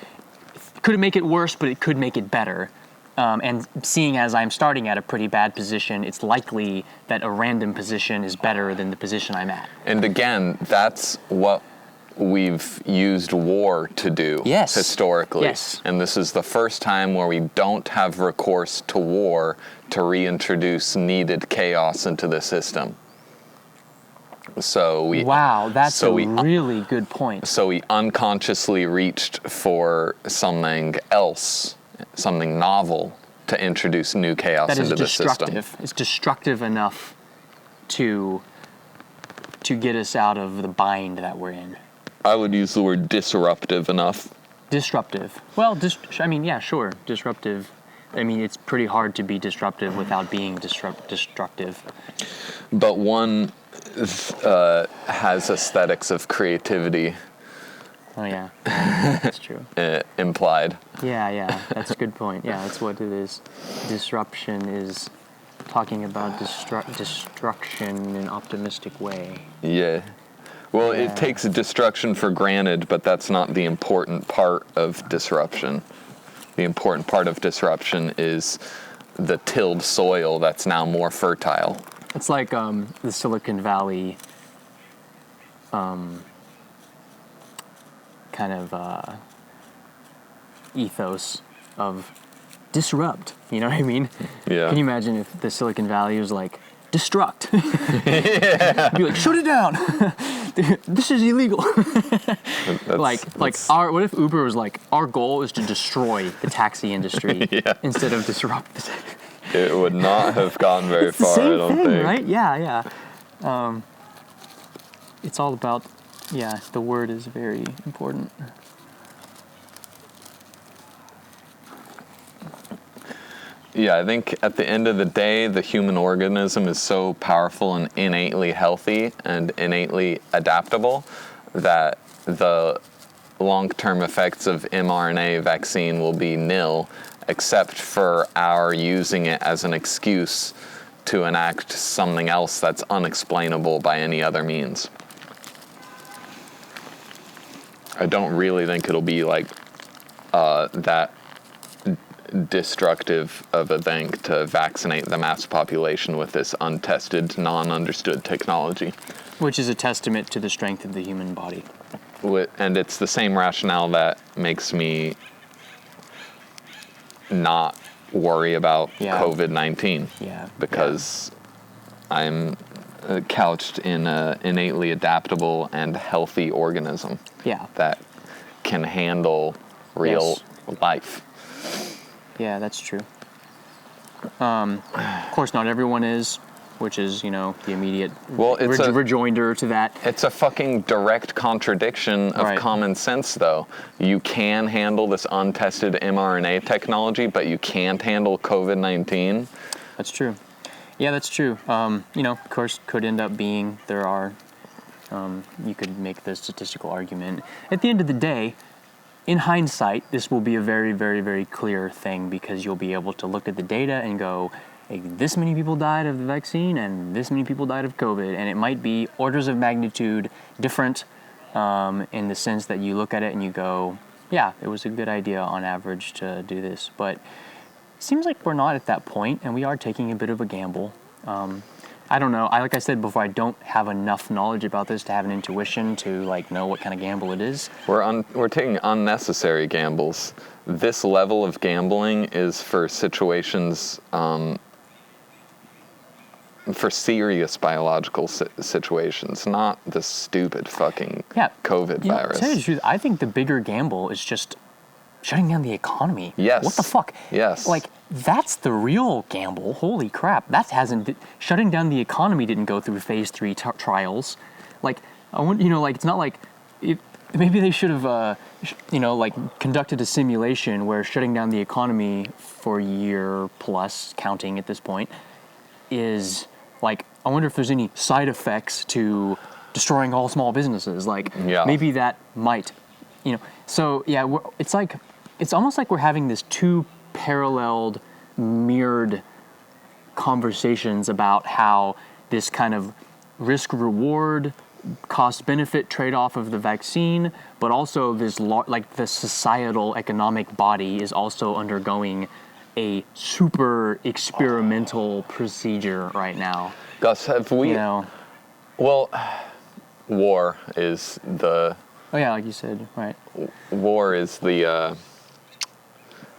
B: Could make it worse, but it could make it better. And seeing as I'm starting at a pretty bad position, it's likely that a random position is better than the position I'm at.
A: And again, that's what we've used war to do historically.
B: Yes.
A: And this is the first time where we don't have recourse to war to reintroduce needed chaos into the system.
B: That's a really good point.
A: So we unconsciously reached for something else, something novel, to introduce new chaos into the system.
B: It's destructive enough to get us out of the bind that we're in.
A: I would use the word disruptive enough.
B: Disruptive. Well, sure, disruptive. I mean, it's pretty hard to be disruptive without being destructive.
A: But one has aesthetics of creativity
B: Oh yeah, that's true.
A: implied.
B: Yeah, that's a good point. Yeah, that's what it is. Disruption is talking about destruction in an optimistic way.
A: Yeah. Well,
B: Yeah.
A: it takes destruction for granted, but that's not the important part of disruption. The important part of disruption is the tilled soil that's now more fertile.
B: It's like the Silicon Valley kind of ethos of disrupt. You know what I mean?
A: Yeah.
B: Can you imagine if the Silicon Valley was like, destruct? Yeah. Be like, shut it down. This is illegal. What if Uber was like, our goal is to destroy the taxi industry instead of disrupt the
A: It would not have gone very
B: It's the
A: far,
B: same
A: I don't
B: thing,
A: think.
B: right? Yeah. It's all about, the word is very important.
A: Yeah, I think at the end of the day, the human organism is so powerful and innately healthy and innately adaptable that the long-term effects of mRNA vaccine will be nil, except for our using it as an excuse to enact something else that's unexplainable by any other means. I don't really think it'll be like that destructive of a thing to vaccinate the mass population with this untested, non-understood technology.
B: Which is a testament to the strength of the human body.
A: And it's the same rationale that makes me not worry about COVID-19.
B: Yeah.
A: Because I'm couched in an innately adaptable and healthy organism.
B: Yeah.
A: That can handle real life.
B: Yeah, that's true. Of course, not everyone is, which is, the immediate rejoinder to that.
A: It's a fucking direct contradiction of common sense, though. You can handle this untested mRNA technology, but you can't handle COVID-19.
B: That's true. Yeah, that's true. Of course, could end up being, there are, you could make the statistical argument. At the end of the day, in hindsight, this will be a very, very, very clear thing because you'll be able to look at the data and go, hey, this many people died of the vaccine and this many people died of COVID. And it might be orders of magnitude different in the sense that you look at it and you go, yeah, it was a good idea on average to do this. But it seems like we're not at that point and we are taking a bit of a gamble. I don't know. Like I said before, I don't have enough knowledge about this to have an intuition to know what kind of gamble it is.
A: We're taking unnecessary gambles. This level of gambling is for situations, for serious biological situations, not the stupid fucking COVID virus.
B: To tell you the truth, I think the bigger gamble is just shutting down the economy.
A: Yes.
B: What the fuck?
A: Yes.
B: That's the real gamble. Holy crap. Shutting down the economy didn't go through phase 3 trials. It's not like, maybe they should have, conducted a simulation where shutting down the economy for a year plus, counting at this point, is I wonder if there's any side effects to destroying all small businesses. Maybe that might, So, it's almost like we're having this two paralleled, mirrored conversations about how this kind of risk-reward, cost-benefit trade-off of the vaccine, but also this, the societal economic body is also undergoing a super experimental procedure right now.
A: Gus, have we... Well, war is the...
B: Oh yeah, like you said, right.
A: War is the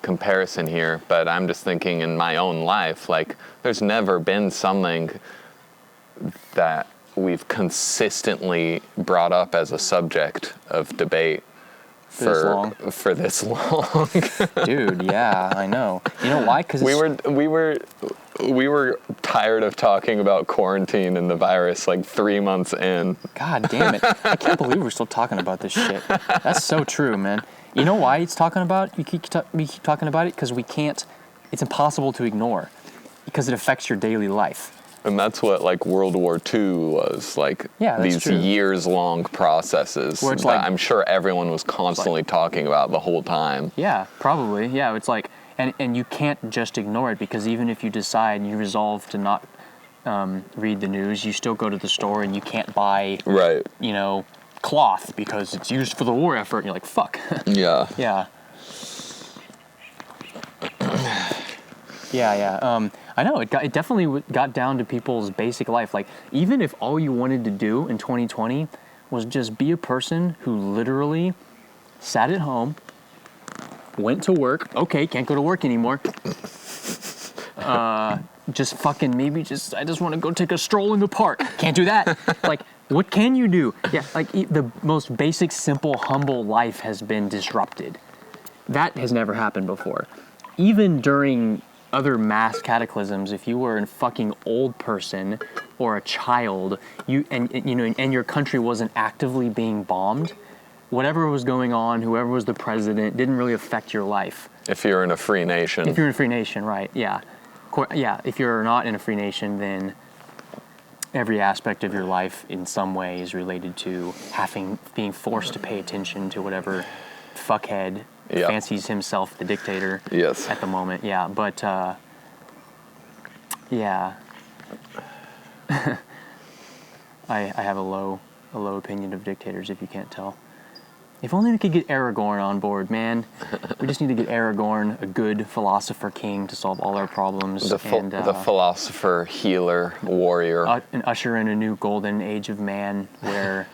A: comparison here, but I'm just thinking in my own life, there's never been something that we've consistently brought up as a subject of debate for this long.
B: Dude, yeah, I know. You know why? Because
A: we were tired of talking about quarantine and the virus 3 months in.
B: God damn it. I can't believe we're still talking about this shit. That's so true, man. You know why we keep talking about it? Because we can't it's impossible to ignore because it affects your daily life.
A: And that's what like World War II was like.
B: Yeah, that's
A: these
B: true.
A: years-long processes
B: Where it's
A: that
B: like-
A: I'm sure everyone was constantly talking about the whole time.
B: Yeah, probably. Yeah, it's like, and you can't just ignore it because even if you decide you resolve to not read the news, you still go to the store and you can't buy,
A: Right.
B: you know, cloth because it's used for the war effort. And you're like, fuck.
A: Yeah.
B: Yeah. Yeah. I know it definitely got down to people's basic life. Like, even if all you wanted to do in 2020 was just be a person who literally sat at home, went to work. Okay, can't go to work anymore. Just fucking I just want to go take a stroll in the park. Can't do that. Like, what can you do? Yeah, like the most basic, simple, humble life has been disrupted. That has never happened before. Even during other mass cataclysms, if you were a fucking old person or a child, and your country wasn't actively being bombed, whatever was going on, whoever was the president, didn't really affect your life.
A: If you're in a free nation.
B: If you're in a free nation, right? Yeah, yeah. If you're not in a free nation, then every aspect of your life, in some way, is related to being forced to pay attention to whatever fuckhead fancies himself the dictator
A: Yes.
B: at the moment. Yeah, but yeah, I have a low opinion of dictators, if you can't tell. If only we could get Aragorn on board, man. We just need to get Aragorn, a good philosopher king, to solve all our problems.
A: The philosopher, healer, warrior.
B: And usher in a new golden age of man where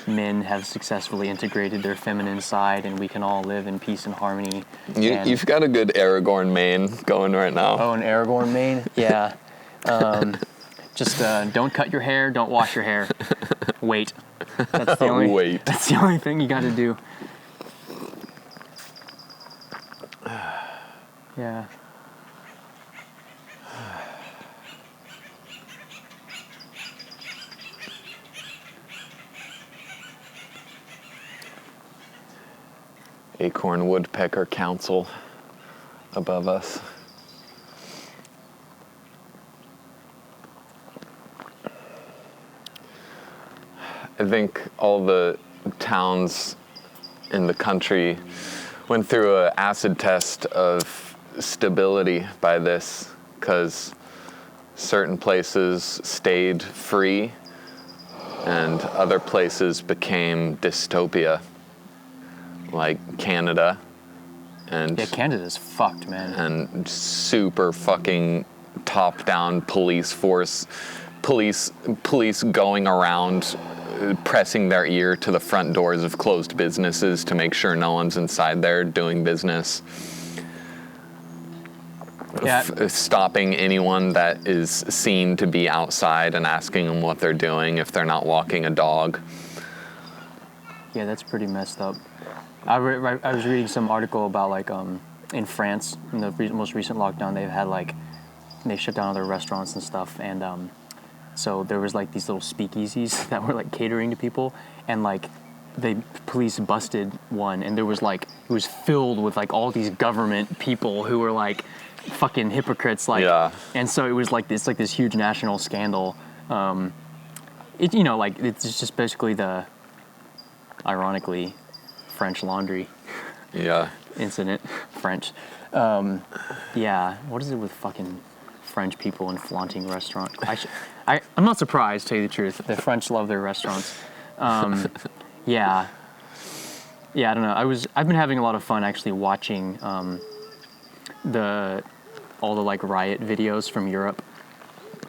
B: men have successfully integrated their feminine side and we can all live in peace and harmony.
A: You've got a good Aragorn mane going right now.
B: Oh, an Aragorn mane? Yeah. Just don't cut your hair, don't wash your hair. Wait. That's the only thing you got to do. Yeah.
A: Acorn Woodpecker Council above us. I think all the towns in the country went through an acid test of stability by this, because certain places stayed free and other places became dystopia, like Canada. And
B: yeah, Canada's fucked, man.
A: And super fucking top-down police force, police going around pressing their ear to the front doors of closed businesses to make sure no one's inside there doing business.
B: Yeah.
A: Stopping anyone that is seen to be outside and asking them what they're doing if they're not walking a dog.
B: Yeah, that's pretty messed up. I was reading some article about, like, in France, in the most recent lockdown, they shut down other restaurants and stuff, and so there was, like, these little speakeasies that were, like, catering to people, and, like, the police busted one, and there was, like, it was filled with, like, all these government people who were, like, fucking hypocrites, like,
A: yeah.
B: And so it was like this huge national scandal. It's just basically the, ironically, French Laundry incident. French. Yeah, what is it with fucking French people and flaunting restaurants? I'm not surprised, to tell you the truth. The French love their restaurants. Yeah, I don't know. I've been having a lot of fun actually watching all the like riot videos from Europe,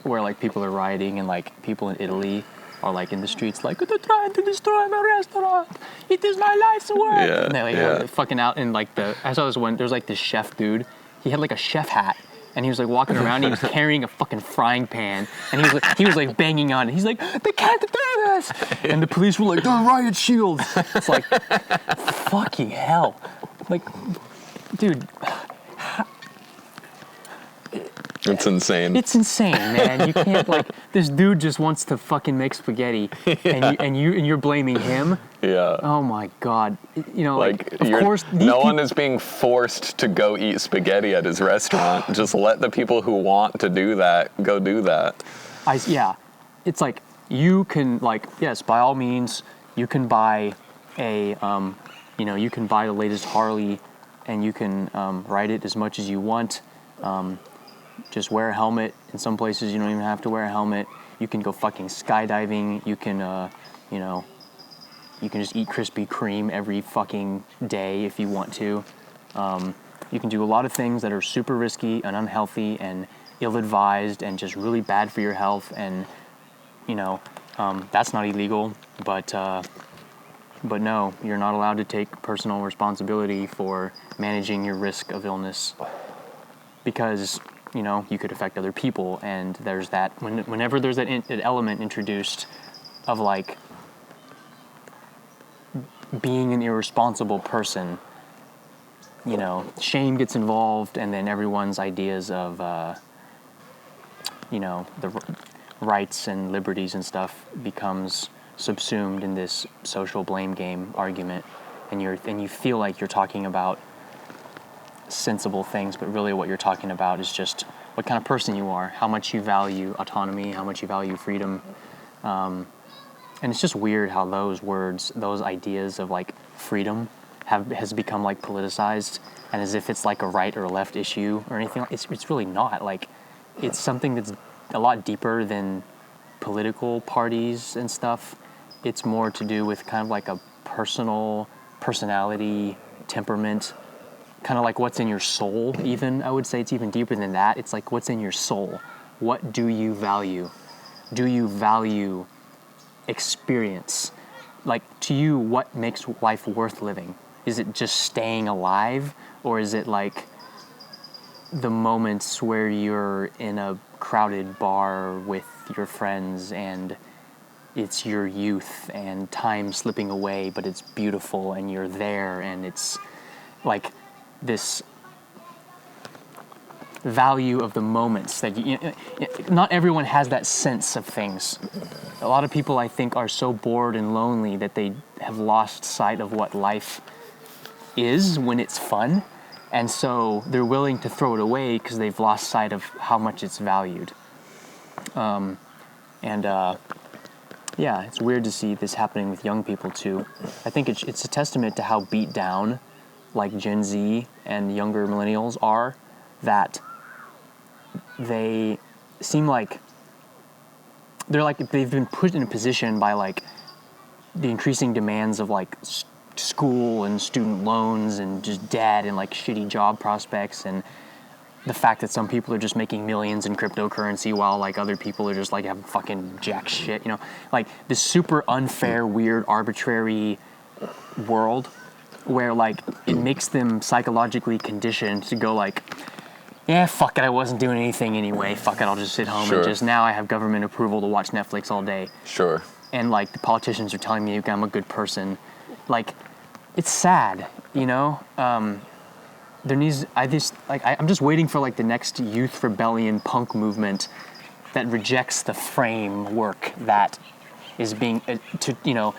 B: where like people are rioting and like people in Italy are like in the streets like, they're trying to destroy my restaurant. It is my life's work.
A: Yeah,
B: and they're fucking out in like I saw this one. There's like this chef dude. He had like a chef hat. And he was like walking around. And he was carrying a fucking frying pan, and he was like banging on it. He's like, "They can't do this!" And the police were like, "They're riot shields." It's like, fucking hell, like, dude.
A: It's insane.
B: It's insane, man. You can't like this dude just wants to fucking make spaghetti, and you're blaming him.
A: Yeah.
B: Oh my god. You know, like of
A: you're,
B: course
A: no one is being forced to go eat spaghetti at his restaurant. Just let the people who want to do that go do that.
B: Yeah, it's like you can like yes, by all means, you can buy a you can buy the latest Harley, and you can ride it as much as you want. Just wear a helmet. In some places, you don't even have to wear a helmet. You can go fucking skydiving. You can, you can just eat Krispy Kreme every fucking day if you want to. You can do a lot of things that are super risky and unhealthy and ill-advised and just really bad for your health. And, that's not illegal. But no, you're not allowed to take personal responsibility for managing your risk of illness because you could affect other people, and there's that. Whenever there's that element introduced of like being an irresponsible person, shame gets involved, and then everyone's ideas of the rights and liberties and stuff becomes subsumed in this social blame game argument, and you feel like you're talking about sensible things, but really what you're talking about is just what kind of person you are, how much you value autonomy, how much you value freedom. And it's just weird how those words, those ideas of like freedom has become like politicized, and as if it's like a right or a left issue or anything. It's really not. Like, it's something that's a lot deeper than political parties and stuff. It's more to do with kind of like a personality, temperament, kind of like what's in your soul. Even I would say it's even deeper than that. It's like what's in your soul. What do you value? Do you value experience? Like, to you, what makes life worth living? Is it just staying alive, or is it like the moments where you're in a crowded bar with your friends and it's your youth and time slipping away, but it's beautiful and you're there, and it's like this value of the moments that not everyone has that sense of things. A lot of people, I think, are so bored and lonely that they have lost sight of what life is when it's fun, and so they're willing to throw it away because they've lost sight of how much it's valued. Yeah, it's weird to see this happening with young people too. I think it's a testament to how beat down like Gen Z and younger millennials are, that they seem like they've been put in a position by like the increasing demands of like school and student loans and just debt and like shitty job prospects, and the fact that some people are just making millions in cryptocurrency while like other people are just like have fucking jack shit, like this super unfair, weird, arbitrary world where like it makes them psychologically conditioned to go like, yeah, fuck it, I wasn't doing anything anyway, fuck it, I'll just sit home. Sure. And just now I have government approval to watch Netflix all day. Sure. And like the politicians are telling me I'm a good person. Like, it's sad, I'm just waiting for like the next youth rebellion punk movement that rejects the framework that is being the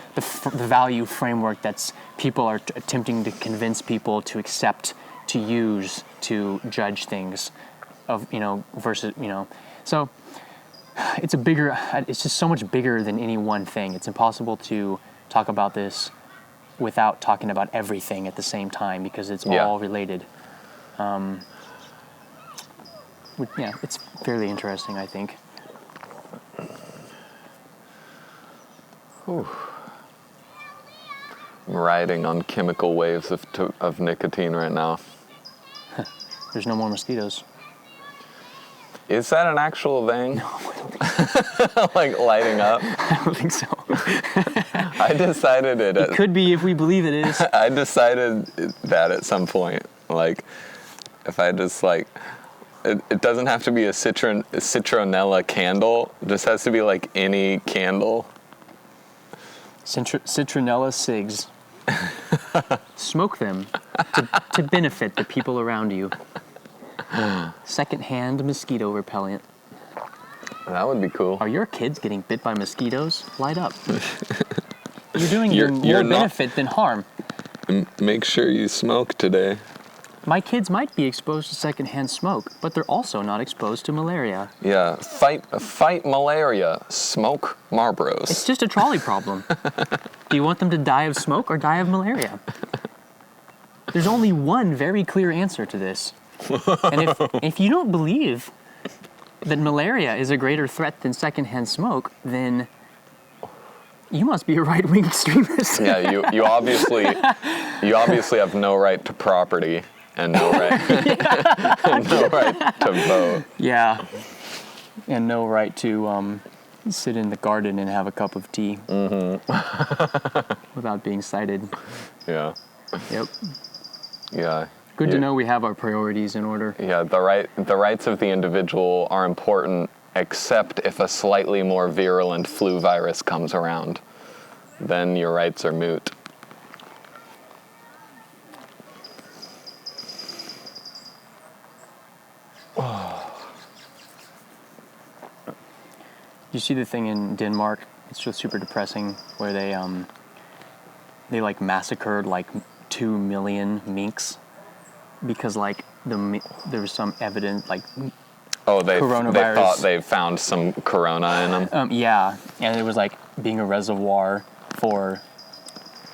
B: value framework that's people are attempting to convince people to accept, to use, to judge things of versus so it's just so much bigger than any one thing. It's impossible to talk about this without talking about everything at the same time because it's all related. It's fairly interesting, I think.
A: Whew. I'm riding on chemical waves of nicotine right now.
B: There's no more mosquitoes.
A: Is that an actual thing?
B: No, I don't think so.
A: Like lighting up?
B: I don't think so.
A: I decided it.
B: It could be if we believe it is.
A: I decided that at some point. Like, if I just like, it doesn't have to be a citronella candle. It just has to be like any candle.
B: Citronella cigs. Smoke them to benefit the people around you. Secondhand mosquito repellent.
A: That would be cool.
B: Are your kids getting bit by mosquitoes? Light up. You're doing
A: You're
B: more
A: not-
B: benefit than harm.
A: Make sure you smoke today.
B: My kids might be exposed to secondhand smoke, but they're also not exposed to malaria.
A: Yeah, fight malaria. Smoke Marlboros.
B: It's just a trolley problem. Do you want them to die of smoke or die of malaria? There's only one very clear answer to this. And if you don't believe that malaria is a greater threat than secondhand smoke, then you must be a right-wing extremist.
A: Yeah, you obviously have no right to property and no right no right to vote.
B: Yeah. And no right to sit in the garden and have a cup of tea. Without being cited.
A: Yeah.
B: Yep.
A: Yeah.
B: Good to know we have our priorities in order.
A: Yeah, the rights of the individual are important, except if a slightly more virulent flu virus comes around. Then your rights are moot.
B: You see the thing in Denmark? It's just super depressing, where they like massacred like 2 million minks because like there was some evidence like
A: Oh, they
B: coronavirus.
A: thought they found some corona in them.
B: Yeah, and it was like being a reservoir for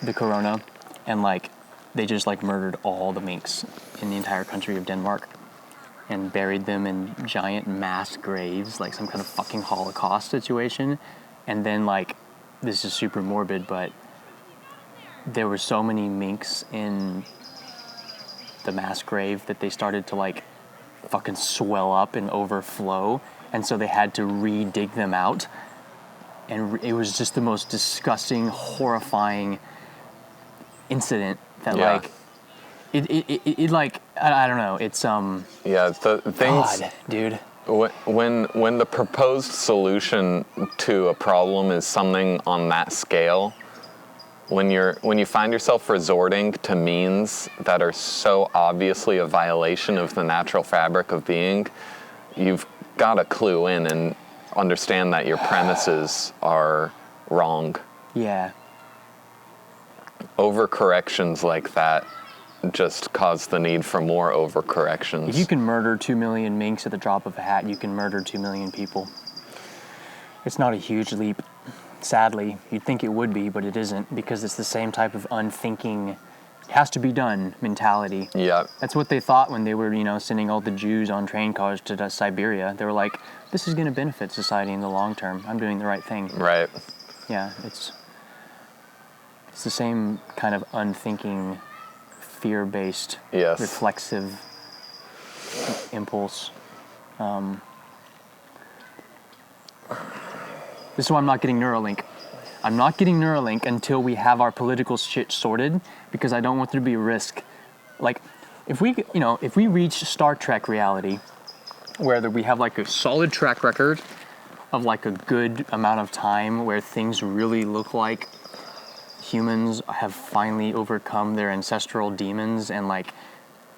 B: the corona, and like they just like murdered all the minks in the entire country of Denmark and buried them in giant mass graves, like some kind of fucking Holocaust situation. And then like, this is super morbid, but there were so many minks in the mass grave that they started to like fucking swell up and overflow, and so they had to re-dig them out, and it was just the most disgusting, horrifying incident that
A: Yeah.
B: like it like I don't know, it's
A: Yeah, the things.
B: God, dude.
A: When the proposed solution to a problem is something on that scale, when you find yourself resorting to means that are so obviously a violation of the natural fabric of being, you've got to clue in and understand that your premises are wrong.
B: Yeah.
A: Overcorrections like that just cause the need for more overcorrections.
B: If you can murder 2 million minks at the drop of a hat, you can murder 2 million people. It's not a huge leap. Sadly, you'd think it would be, but it isn't, because it's the same type of unthinking, has to be done mentality.
A: Yeah.
B: That's what they thought when they were, sending all the Jews on train cars to Siberia. They were like, this is going to benefit society in the long term. I'm doing the right thing.
A: Right.
B: Yeah, it's the same kind of unthinking, fear-based,
A: Yes.
B: reflexive impulse. This is why I'm not getting Neuralink. I'm not getting Neuralink until we have our political shit sorted, because I don't want there to be a risk. Like, if we reach Star Trek reality, where we have like a solid track record of like a good amount of time where things really look like humans have finally overcome their ancestral demons and like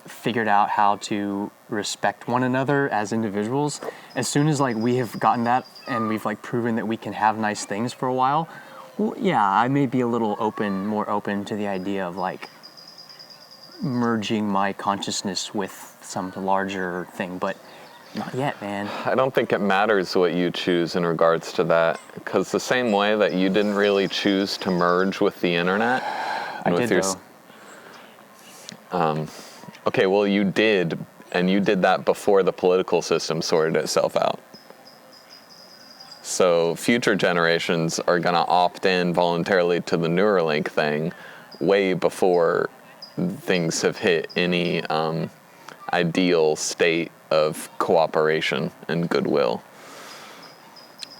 B: figured out how to respect one another as individuals. As soon as like we have gotten that and we've like proven that we can have nice things for a while, well, yeah, I may be a little more open to the idea of like merging my consciousness with some larger thing, but not yet, man.
A: I don't think it matters what you choose in regards to that, because the same way that you didn't really choose to merge with the internet.
B: I did, though.
A: Okay, well, you did, and you did that before the political system sorted itself out. So future generations are going to opt in voluntarily to the Neuralink thing way before things have hit any ideal state of cooperation and goodwill.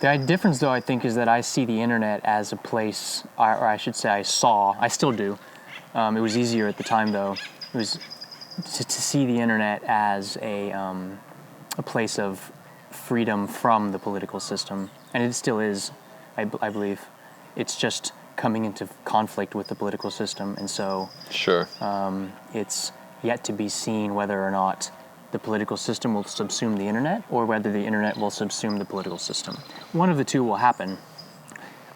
B: The difference, though, I think, is that I see the internet as a place, or I should say I still do. It was easier at the time, though. It was to see the internet as a place of freedom from the political system. And it still is, I believe. It's just coming into conflict with the political system. And so
A: Sure.
B: it's yet to be seen whether or not the political system will subsume the internet, or whether the internet will subsume the political system. One of the two will happen.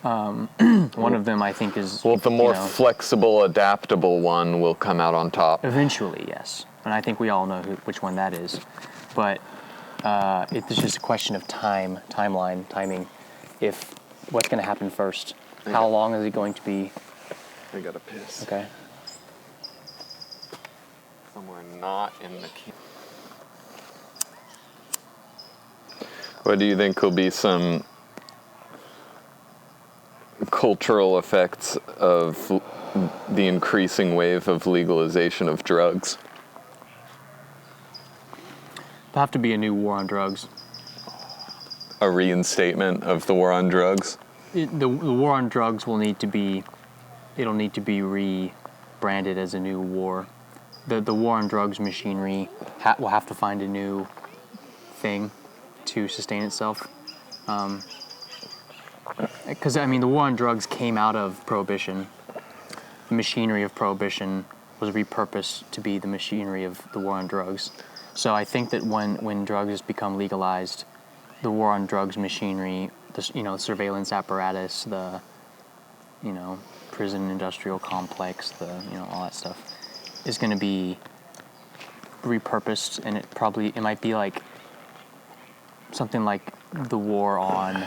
B: One of them, I think, is...
A: Well, the more
B: you know,
A: flexible, adaptable one will come out on top.
B: eventually, yes. And I think we all know which one that is. But it's just a question of timing. If what's going to happen first? How long is it going to be?
A: I gotta piss.
B: Okay.
A: Somewhere not in the key. What do you think will be some cultural effects of the increasing wave of legalization of drugs?
B: There'll have to be a new war on drugs.
A: A reinstatement of the war on drugs?
B: The war on drugs will need to be... It'll need to be rebranded as a new war. The war on drugs machinery will have to find a new thing to sustain itself. Because, I mean, the war on drugs came out of Prohibition. The machinery of Prohibition was repurposed to be the machinery of the war on drugs. So I think that when drugs become legalized, the war on drugs machinery, the surveillance apparatus, the prison industrial complex, all that stuff, is going to be repurposed, and it might be like something like the war on.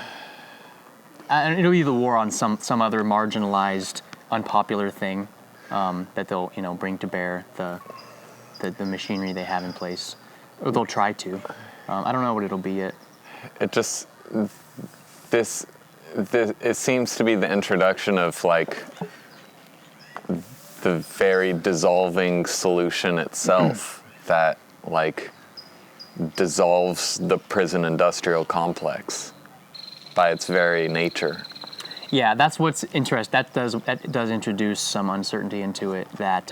B: It'll be the war on some other marginalized, unpopular thing that they'll bring to bear the machinery they have in place, or they'll try to. I don't know what it'll be yet.
A: It just it seems to be the introduction of like the very dissolving solution itself that like dissolves the prison industrial complex by its very nature.
B: Yeah, that's what's interesting. That does introduce some uncertainty into it. That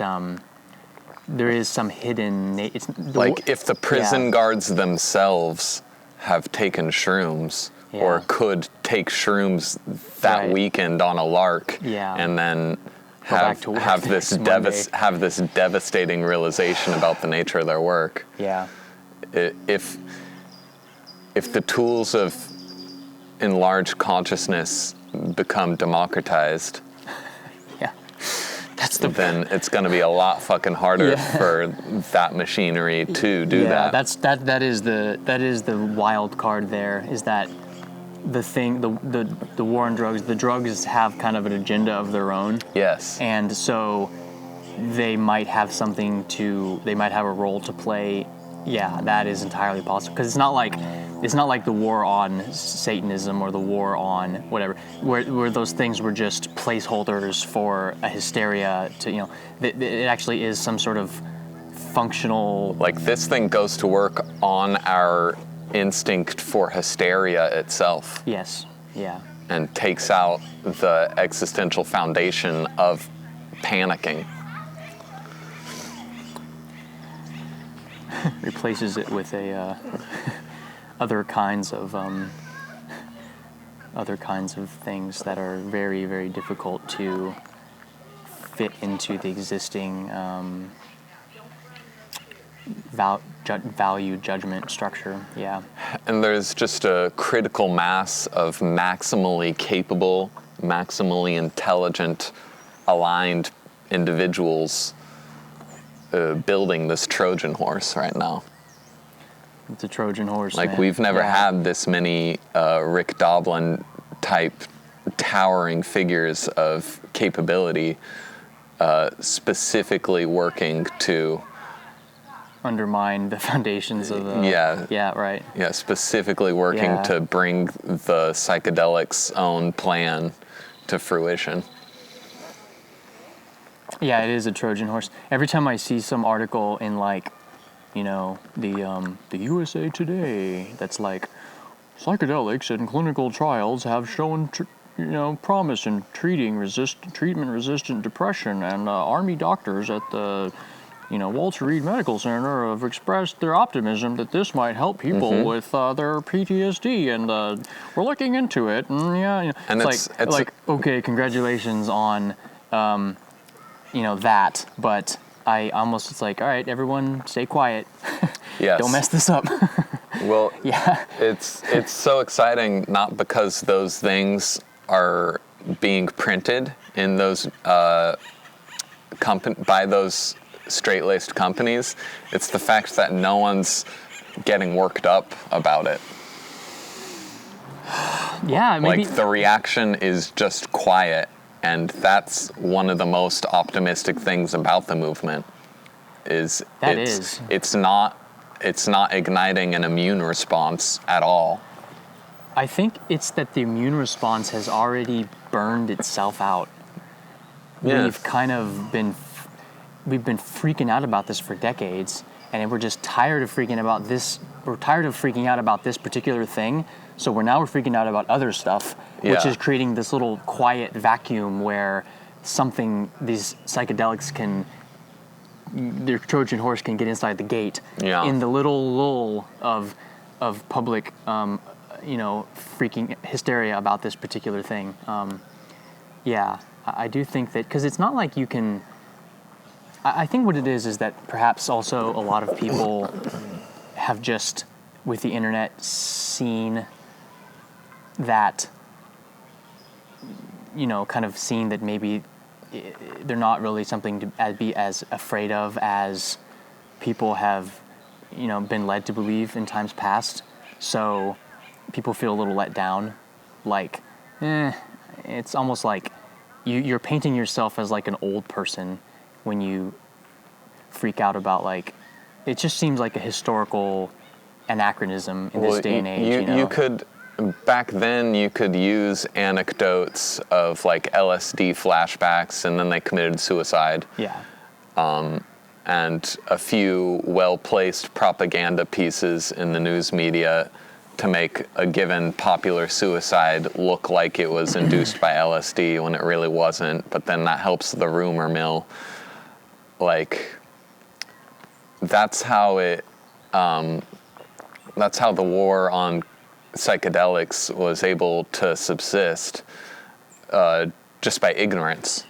B: there is some hidden.
A: If the prison guards themselves have taken shrooms, or could take shrooms that weekend on a lark, and then have this devastating realization about the nature of their work.
B: Yeah.
A: If the tools of enlarged consciousness become democratized, then it's going to be a lot fucking harder for that machinery to do that.
B: That is the wild card there, is that the war on drugs, the drugs have kind of an agenda of their own.
A: Yes.
B: And so they might have a role to play. Yeah, that is entirely possible, because it's not like the war on Satanism or the war on whatever, where those things were just placeholders for a hysteria to, it actually is some sort of functional...
A: Like, this thing goes to work on our instinct for hysteria itself.
B: Yes, yeah.
A: And takes out the existential foundation of panicking.
B: Replaces it with other kinds of things that are very, very difficult to fit into the existing value judgment structure. Yeah.
A: And there's just a critical mass of maximally capable, maximally intelligent, aligned individuals building this Trojan horse right now.
B: It's a Trojan horse.
A: Like,
B: man.
A: we've never had this many Rick Doblin type towering figures of capability specifically working to
B: undermine the foundations of the... Yeah, right.
A: Yeah, specifically working to bring the psychedelics' own plan to fruition.
B: Yeah, it is a Trojan horse. Every time I see some article in, like, the USA Today that's like, psychedelics in clinical trials have shown, promise in treating treatment-resistant depression, and Army doctors at the, Walter Reed Medical Center have expressed their optimism that this might help people with their PTSD, and we're looking into it. And
A: and
B: it's like, okay, congratulations on, that, but I almost, it's like, all right, everyone stay quiet.
A: Yes.
B: Don't mess this up.
A: Well,
B: Yeah.
A: it's so exciting, not because those things are being printed in those by those straight-laced companies. It's the fact that no one's getting worked up about it.
B: Yeah, maybe.
A: Like, the reaction is just quiet, and that's one of the most optimistic things about the movement. It's not igniting an immune response at all.
B: I think it's that the immune response has already burned itself out.
A: Yeah.
B: We've been freaking out about this for decades, and we're just tired of freaking about this. We're tired of freaking out about this particular thing, so we're freaking out about other stuff, which is creating this little quiet vacuum where these psychedelics their Trojan horse can get inside the gate in the little lull of public, freaking hysteria about this particular thing. I do think that, because it's not like you can. I think what it is that perhaps also a lot of people have just, with the internet, seen that, kind of seen that maybe they're not really something to be as afraid of as people have, been led to believe in times past. So people feel a little let down. Like, it's almost like you're painting yourself as like an old person when you freak out about, like, it just seems like a historical anachronism in this day and age.
A: You could, back then, you could use anecdotes of like LSD flashbacks, and then they committed suicide.
B: Yeah.
A: And a few well-placed propaganda pieces in the news media to make a given popular suicide look like it was induced by LSD when it really wasn't, but then that helps the rumor mill. Like, that's how the war on psychedelics was able to subsist, just by ignorance.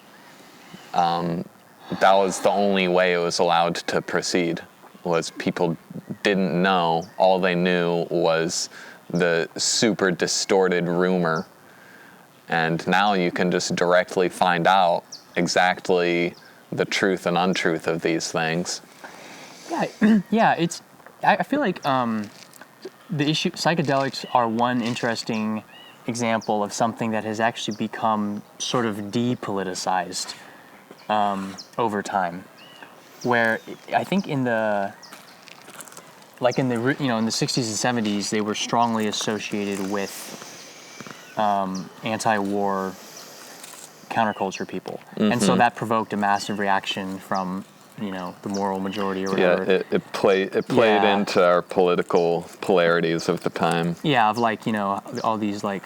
A: That was the only way it was allowed to proceed, was people didn't know. All they knew was the super distorted rumor. And now you can just directly find out exactly the truth and untruth of these things.
B: Yeah, I feel like the issue, psychedelics are one interesting example of something that has actually become sort of depoliticized over time, where I think in the 60s and 70s, they were strongly associated with anti-war counterculture people. Mm-hmm. And so that provoked a massive reaction from, the moral majority or whatever.
A: Yeah, it played into our political polarities of the time.
B: Yeah, of like, all these like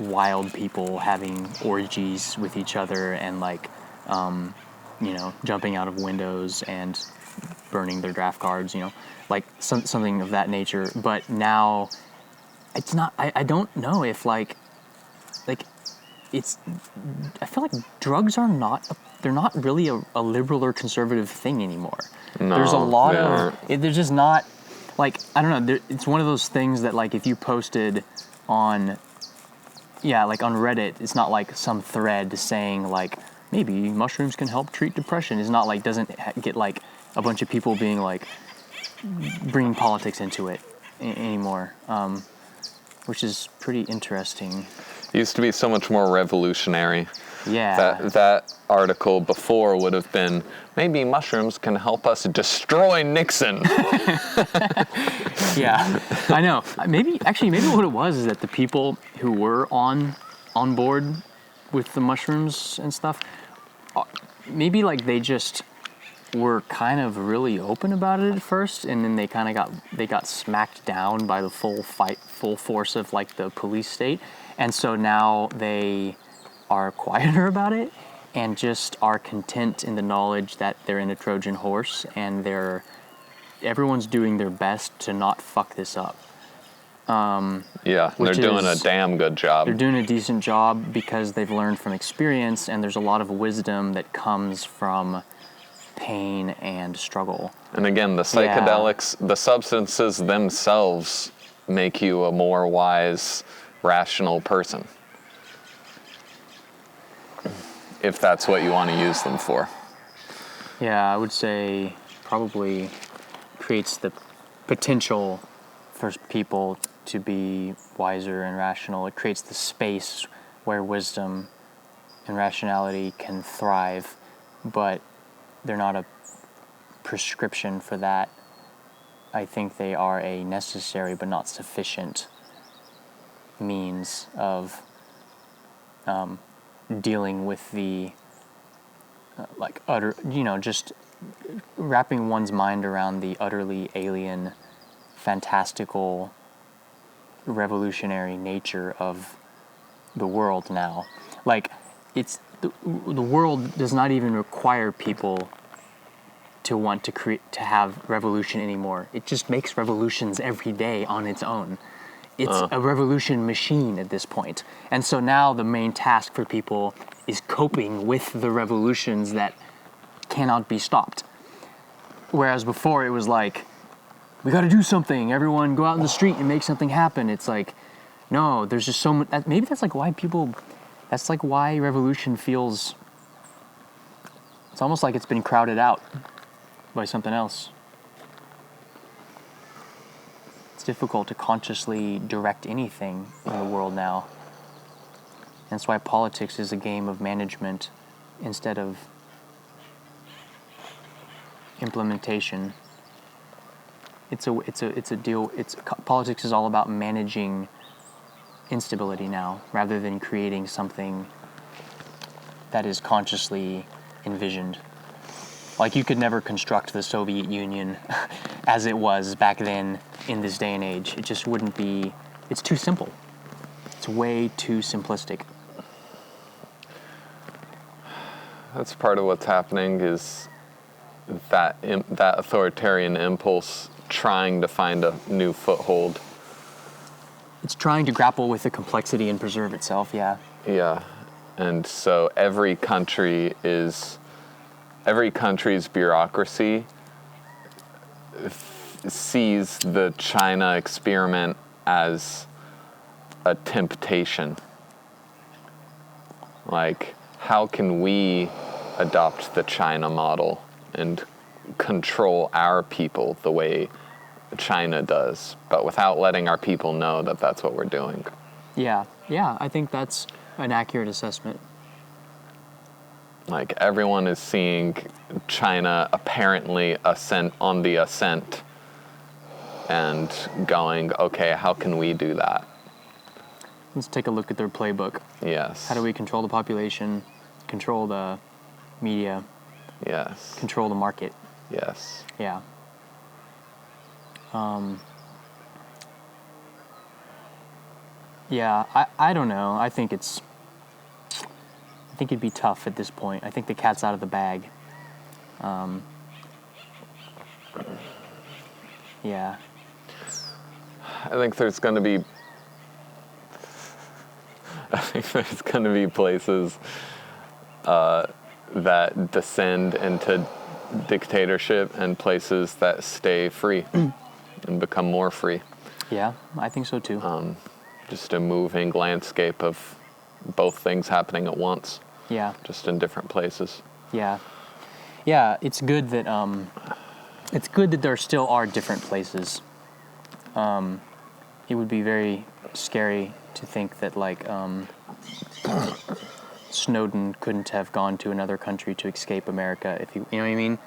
B: wild people having orgies with each other and like, jumping out of windows and burning their draft cards, like something of that nature. But now it's not, I don't know if like it's, I feel like drugs are they're not really a liberal or conservative thing anymore.
A: No,
B: there's a lot of, there's just not, like, I don't know, it's one of those things that like if you posted on Reddit, it's not like some thread saying like, maybe mushrooms can help treat depression. It's not like, doesn't get like a bunch of people being like, bringing politics into it anymore, which is pretty interesting.
A: It used to be so much more revolutionary.
B: Yeah.
A: That article before would have been, maybe mushrooms can help us destroy Nixon.
B: Yeah, I know. Maybe what it was is that the people who were on board with the mushrooms and stuff, maybe like they just were kind of really open about it at first, and then they kind of got smacked down by the full force of like the police state, and so now they are quieter about it and just are content in the knowledge that they're in a Trojan horse and everyone's doing their best to not fuck this up.
A: Yeah, they're doing a damn good job.
B: They're doing a decent job because they've learned from experience, and there's a lot of wisdom that comes from pain and struggle.
A: And again, the psychedelics, the substances themselves make you a more wise, rational person. If that's what you want to use them for.
B: Yeah, I would say probably creates the potential for people to be wiser and rational. It creates the space where wisdom and rationality can thrive, but they're not a prescription for that. I think they are a necessary but not sufficient means of dealing with the just wrapping one's mind around the utterly alien, fantastical, revolutionary nature of the world now. Like, it's the world does not even require people to want to have revolution anymore. It just makes revolutions every day on its own. It's a revolution machine at this point. And so now the main task for people is coping with the revolutions that cannot be stopped. Whereas before it was like, we got to do something. Everyone go out in the street and make something happen. It's like, no, there's just so much. Maybe that's like why revolution feels, it's almost like it's been crowded out by something else. It's difficult to consciously direct anything in the world now. And that's why politics is a game of management instead of implementation. Politics is all about managing instability now, rather than creating something that is consciously envisioned. Like, you could never construct the Soviet Union as it was back then in this day and age. It just wouldn't be, it's too simple. It's way too simplistic.
A: That's part of what's happening, is that authoritarian impulse trying to find a new foothold.
B: It's trying to grapple with the complexity and preserve itself, yeah.
A: Yeah, and so every country's bureaucracy sees the China experiment as a temptation. Like, how can we adopt the China model and control our people the way China does, but without letting our people know that that's what we're doing?
B: Yeah, I think that's an accurate assessment.
A: Like, everyone is seeing China apparently on the ascent and going, okay, how can we do that?
B: Let's take a look at their playbook.
A: Yes.
B: How do we control the population, control the media,
A: Yes.
B: control the market?
A: Yes.
B: Yeah. I don't know. I think it'd be tough at this point. I think the cat's out of the bag. Yeah.
A: I think there's going to be places that descend into dictatorship and places that stay free and become more free.
B: Yeah, I think so too.
A: Just a moving landscape of both things happening at once.
B: Yeah.
A: Just in different places.
B: Yeah. It's good that there still are different places. It would be very scary to think that Snowden couldn't have gone to another country to escape America, if you know what I mean.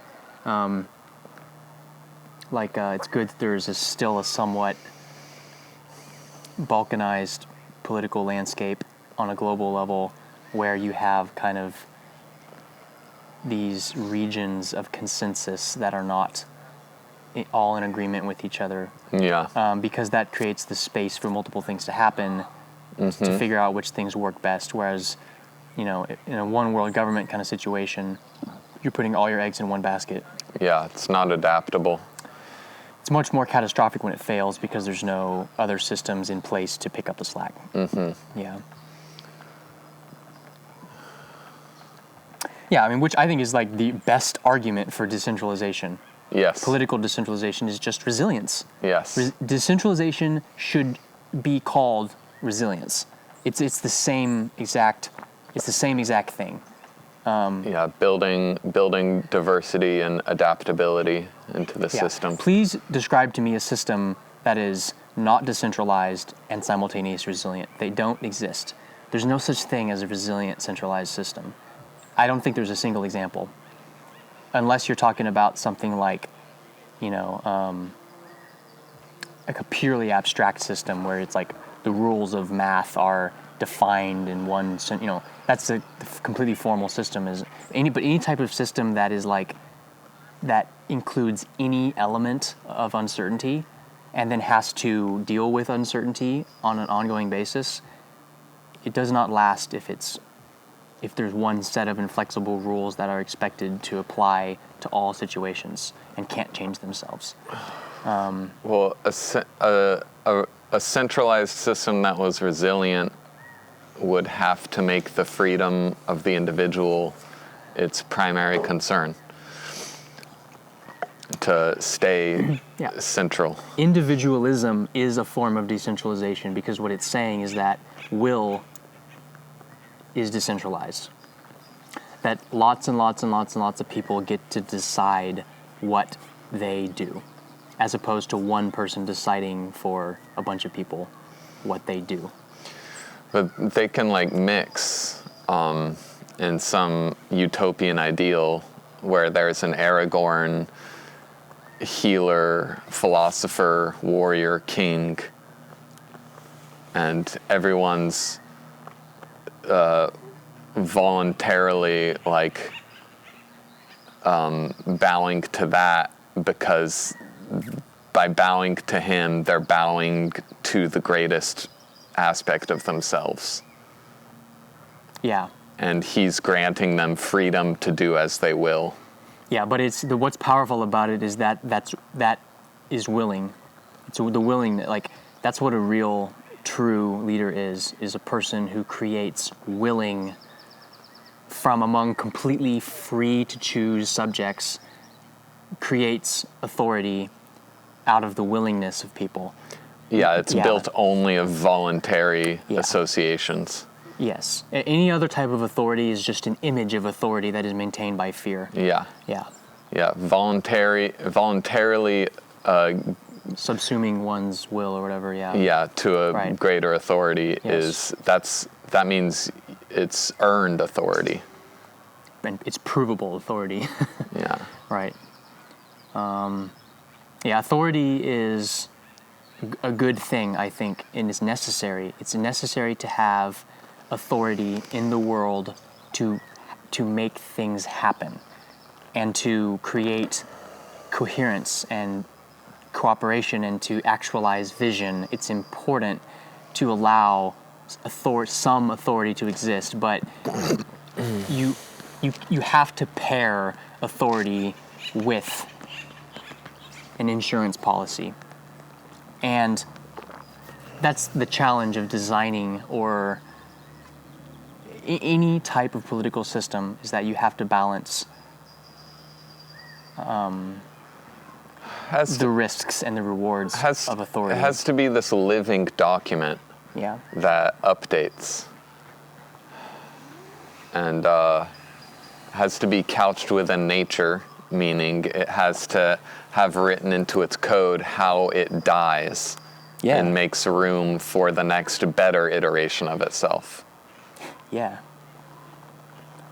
B: It's good that there's still a somewhat balkanized political landscape on a global level, where you have kind of these regions of consensus that are not all in agreement with each other.
A: Yeah.
B: Because that creates the space for multiple things to happen, to figure out which things work best. Whereas, in a one world government kind of situation, you're putting all your eggs in one basket.
A: Yeah, it's not adaptable.
B: It's much more catastrophic when it fails, because there's no other systems in place to pick up the slack. Yeah. Yeah, I mean, which I think is like the best argument for decentralization.
A: Yes.
B: Political decentralization is just resilience.
A: Yes.
B: Decentralization should be called resilience. It's the same exact thing.
A: Yeah, building diversity and adaptability into the system.
B: Please describe to me a system that is not decentralized and simultaneously resilient. They don't exist. There's no such thing as a resilient centralized system. I don't think there's a single example. Unless you're talking about something like, like a purely abstract system where it's like the rules of math are defined in one, that's a completely formal system. But any type of system that is like, that includes any element of uncertainty and then has to deal with uncertainty on an ongoing basis, it does not last if there's one set of inflexible rules that are expected to apply to all situations and can't change themselves.
A: Well, a centralized system that was resilient would have to make the freedom of the individual its primary concern to stay central.
B: Individualism is a form of decentralization because what it's saying is that will is decentralized. That lots and lots and lots and lots of people get to decide what they do, as opposed to one person deciding for a bunch of people what they do.
A: But they can like mix in some utopian ideal where there's an Aragorn healer, philosopher, warrior, king, and everyone's voluntarily like bowing to that, because by bowing to him, they're bowing to the greatest aspect of themselves.
B: Yeah.
A: And he's granting them freedom to do as they will.
B: Yeah, but what's powerful about it is that is willing. It's the willing, like that's what a real true leader is a person who creates willing from among completely free to choose subjects, creates authority out of the willingness of people.
A: Yeah, it's built only of voluntary
B: Yeah.
A: associations.
B: Yes. Any other type of authority is just an image of authority that is maintained by fear.
A: Yeah.
B: Yeah.
A: Yeah, voluntarily
B: Subsuming one's will or whatever, yeah.
A: yeah, to a
B: Right.
A: greater authority
B: Yes.
A: that means it's earned authority.
B: And it's provable authority.
A: Yeah.
B: Right. Yeah, authority is a good thing, I think, and it's necessary. It's necessary to have authority in the world to make things happen and to create coherence and cooperation and to actualize vision. It's important to allow some authority to exist, but you have to pair authority with an insurance policy. And that's the challenge of designing or any type of political system, is that you have to balance the risks and the rewards of authority.
A: It has to be this living document
B: Yeah.
A: that updates and has to be couched within nature, meaning it has to have written into its code how it dies and makes room for the next better iteration of itself.
B: Yeah.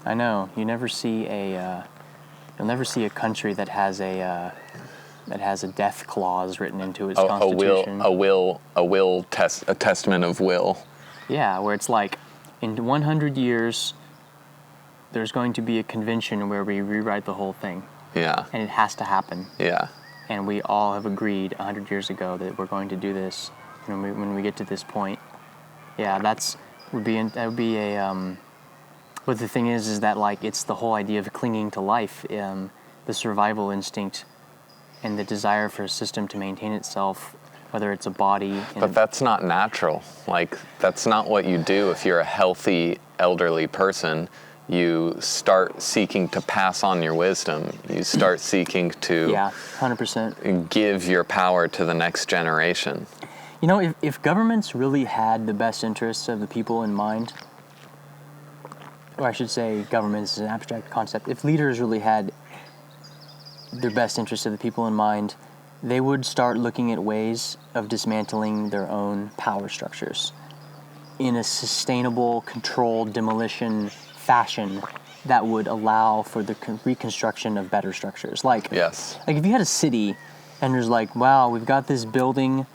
B: I know. You'll never see a country that has a death clause written into its constitution.
A: A testament of will.
B: Yeah, where it's like, in 100 years, there's going to be a convention where we rewrite the whole thing.
A: Yeah.
B: And it has to happen.
A: Yeah.
B: And we all have agreed 100 years ago that we're going to do this when we get to this point. Yeah, that would be a. But the thing is that like it's the whole idea of clinging to life, the survival instinct, and the desire for a system to maintain itself, whether it's a body.
A: But that's not natural. Like, that's not what you do if you're a healthy elderly person. you start seeking to pass on your wisdom. You start seeking to
B: 100%.
A: give your power to the next generation.
B: You know, if governments really had the best interests of the people in mind, or I should say government is an abstract concept, if leaders really had their best interests of the people in mind, they would start looking at ways of dismantling their own power structures in a sustainable, controlled demolition fashion that would allow for the reconstruction of better structures. Like if you had a city and there's like, wow, we've got this building,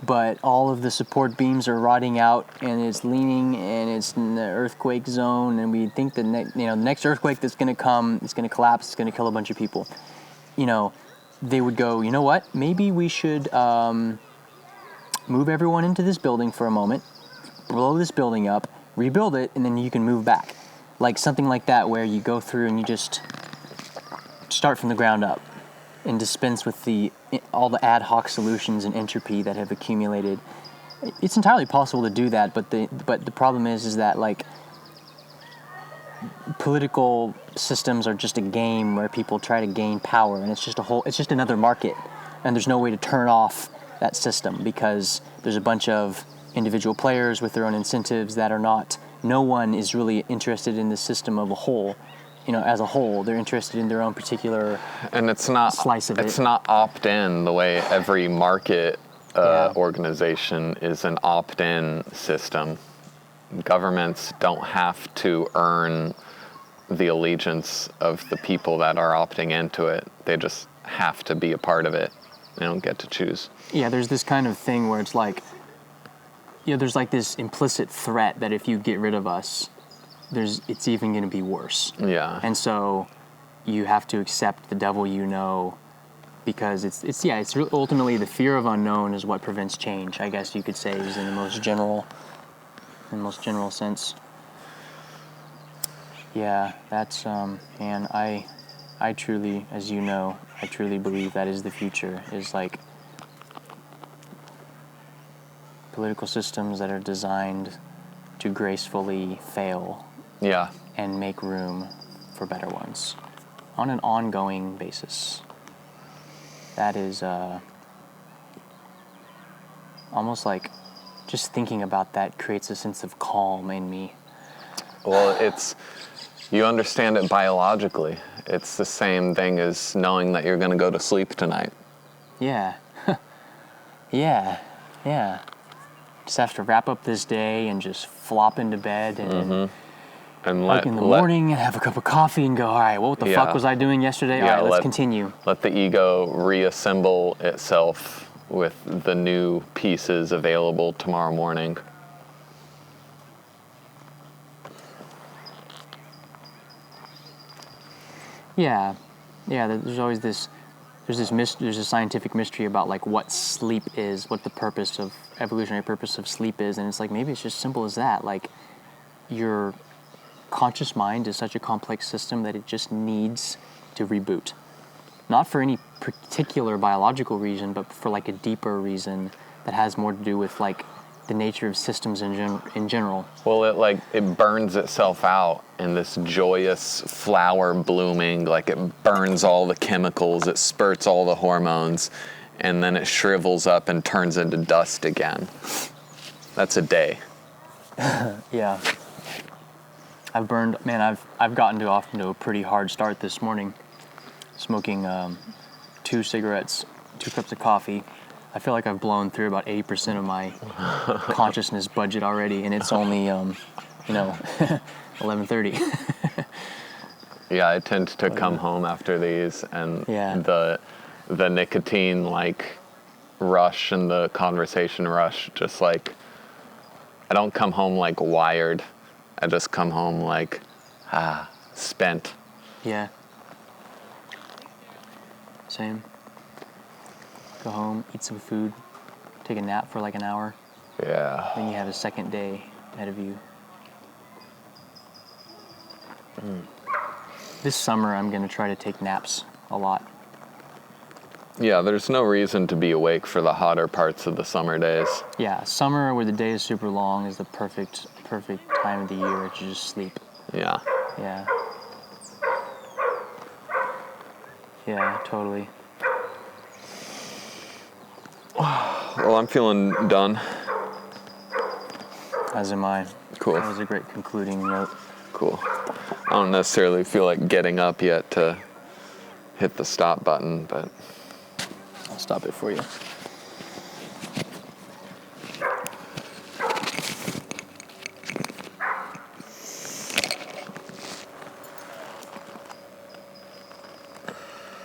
B: but all of the support beams are rotting out and it's leaning and it's in the earthquake zone, and we think the next earthquake that's going to come, it's going to collapse, it's going to kill a bunch of people. You know, they would go, you know what, maybe we should move everyone into this building for a moment, blow this building up, rebuild it, and then you can move back. Like something like that, where you go through and you just start from the ground up and dispense with all the ad hoc solutions and entropy that have accumulated. It's entirely possible to do that, but the problem is that like political systems are just a game where people try to gain power, and it's just another market, and there's no way to turn off that system because there's a bunch of individual players with their own incentives that are not. No one is really interested in the system of a whole. As a whole, they're interested in their own particular
A: and it's not
B: slice of it.
A: It's not opt-in the way every market organization is an opt-in system. Governments don't have to earn the allegiance of the people that are opting into it. They just have to be a part of it. They don't get to choose.
B: Yeah, there's this kind of thing where it's like, there's like this implicit threat that if you get rid of us, it's even going to be worse.
A: Yeah.
B: And so you have to accept the devil because it's ultimately the fear of unknown is what prevents change, I guess you could say, is in the most general sense. Yeah, that's and I truly, as you know, I truly believe that is the future, is like political systems that are designed to gracefully fail and make room for better ones on an ongoing basis. That is almost like just thinking about that creates a sense of calm in me.
A: Well, you understand it biologically. It's the same thing as knowing that you're going to go to sleep tonight.
B: Yeah. yeah. Just have to wrap up this day and just flop into bed and wake in the morning and have a cup of coffee and go, all right, what the fuck was I doing yesterday? All right, let's continue.
A: Let the ego reassemble itself with the new pieces available tomorrow morning.
B: Yeah. There's always there's a scientific mystery about like what sleep is, what the evolutionary purpose of sleep is, and it's like maybe it's just simple as that. Like your conscious mind is such a complex system that it just needs to reboot, not for any particular biological reason, but for like a deeper reason that has more to do with like the nature of systems in general.
A: Well, it burns itself out in this joyous flower blooming, like it burns all the chemicals, it spurts all the hormones, and then it shrivels up and turns into dust again. That's a day.
B: Yeah. I've gotten off to a pretty hard start this morning, smoking 2 cigarettes, 2 cups of coffee. I feel like I've blown through about 80% of my consciousness budget already, and it's only, 11:30.
A: Yeah, I tend to come home after these, and the nicotine rush and the conversation rush, just like, I don't come home wired. I just come home spent.
B: Yeah. Same. Go home, eat some food, take a nap for an hour.
A: Yeah.
B: Then you have a second day ahead of you. This summer, I'm going to try to take naps a lot.
A: Yeah, there's no reason to be awake for the hotter parts of the summer days.
B: Yeah, summer where the day is super long is the perfect time of the year to just sleep.
A: Yeah.
B: Yeah. Yeah, totally.
A: Well, I'm feeling done.
B: As am I.
A: Cool.
B: That was a great concluding note.
A: Cool. I don't necessarily feel like getting up yet to hit the stop button, but
B: I'll stop it for you.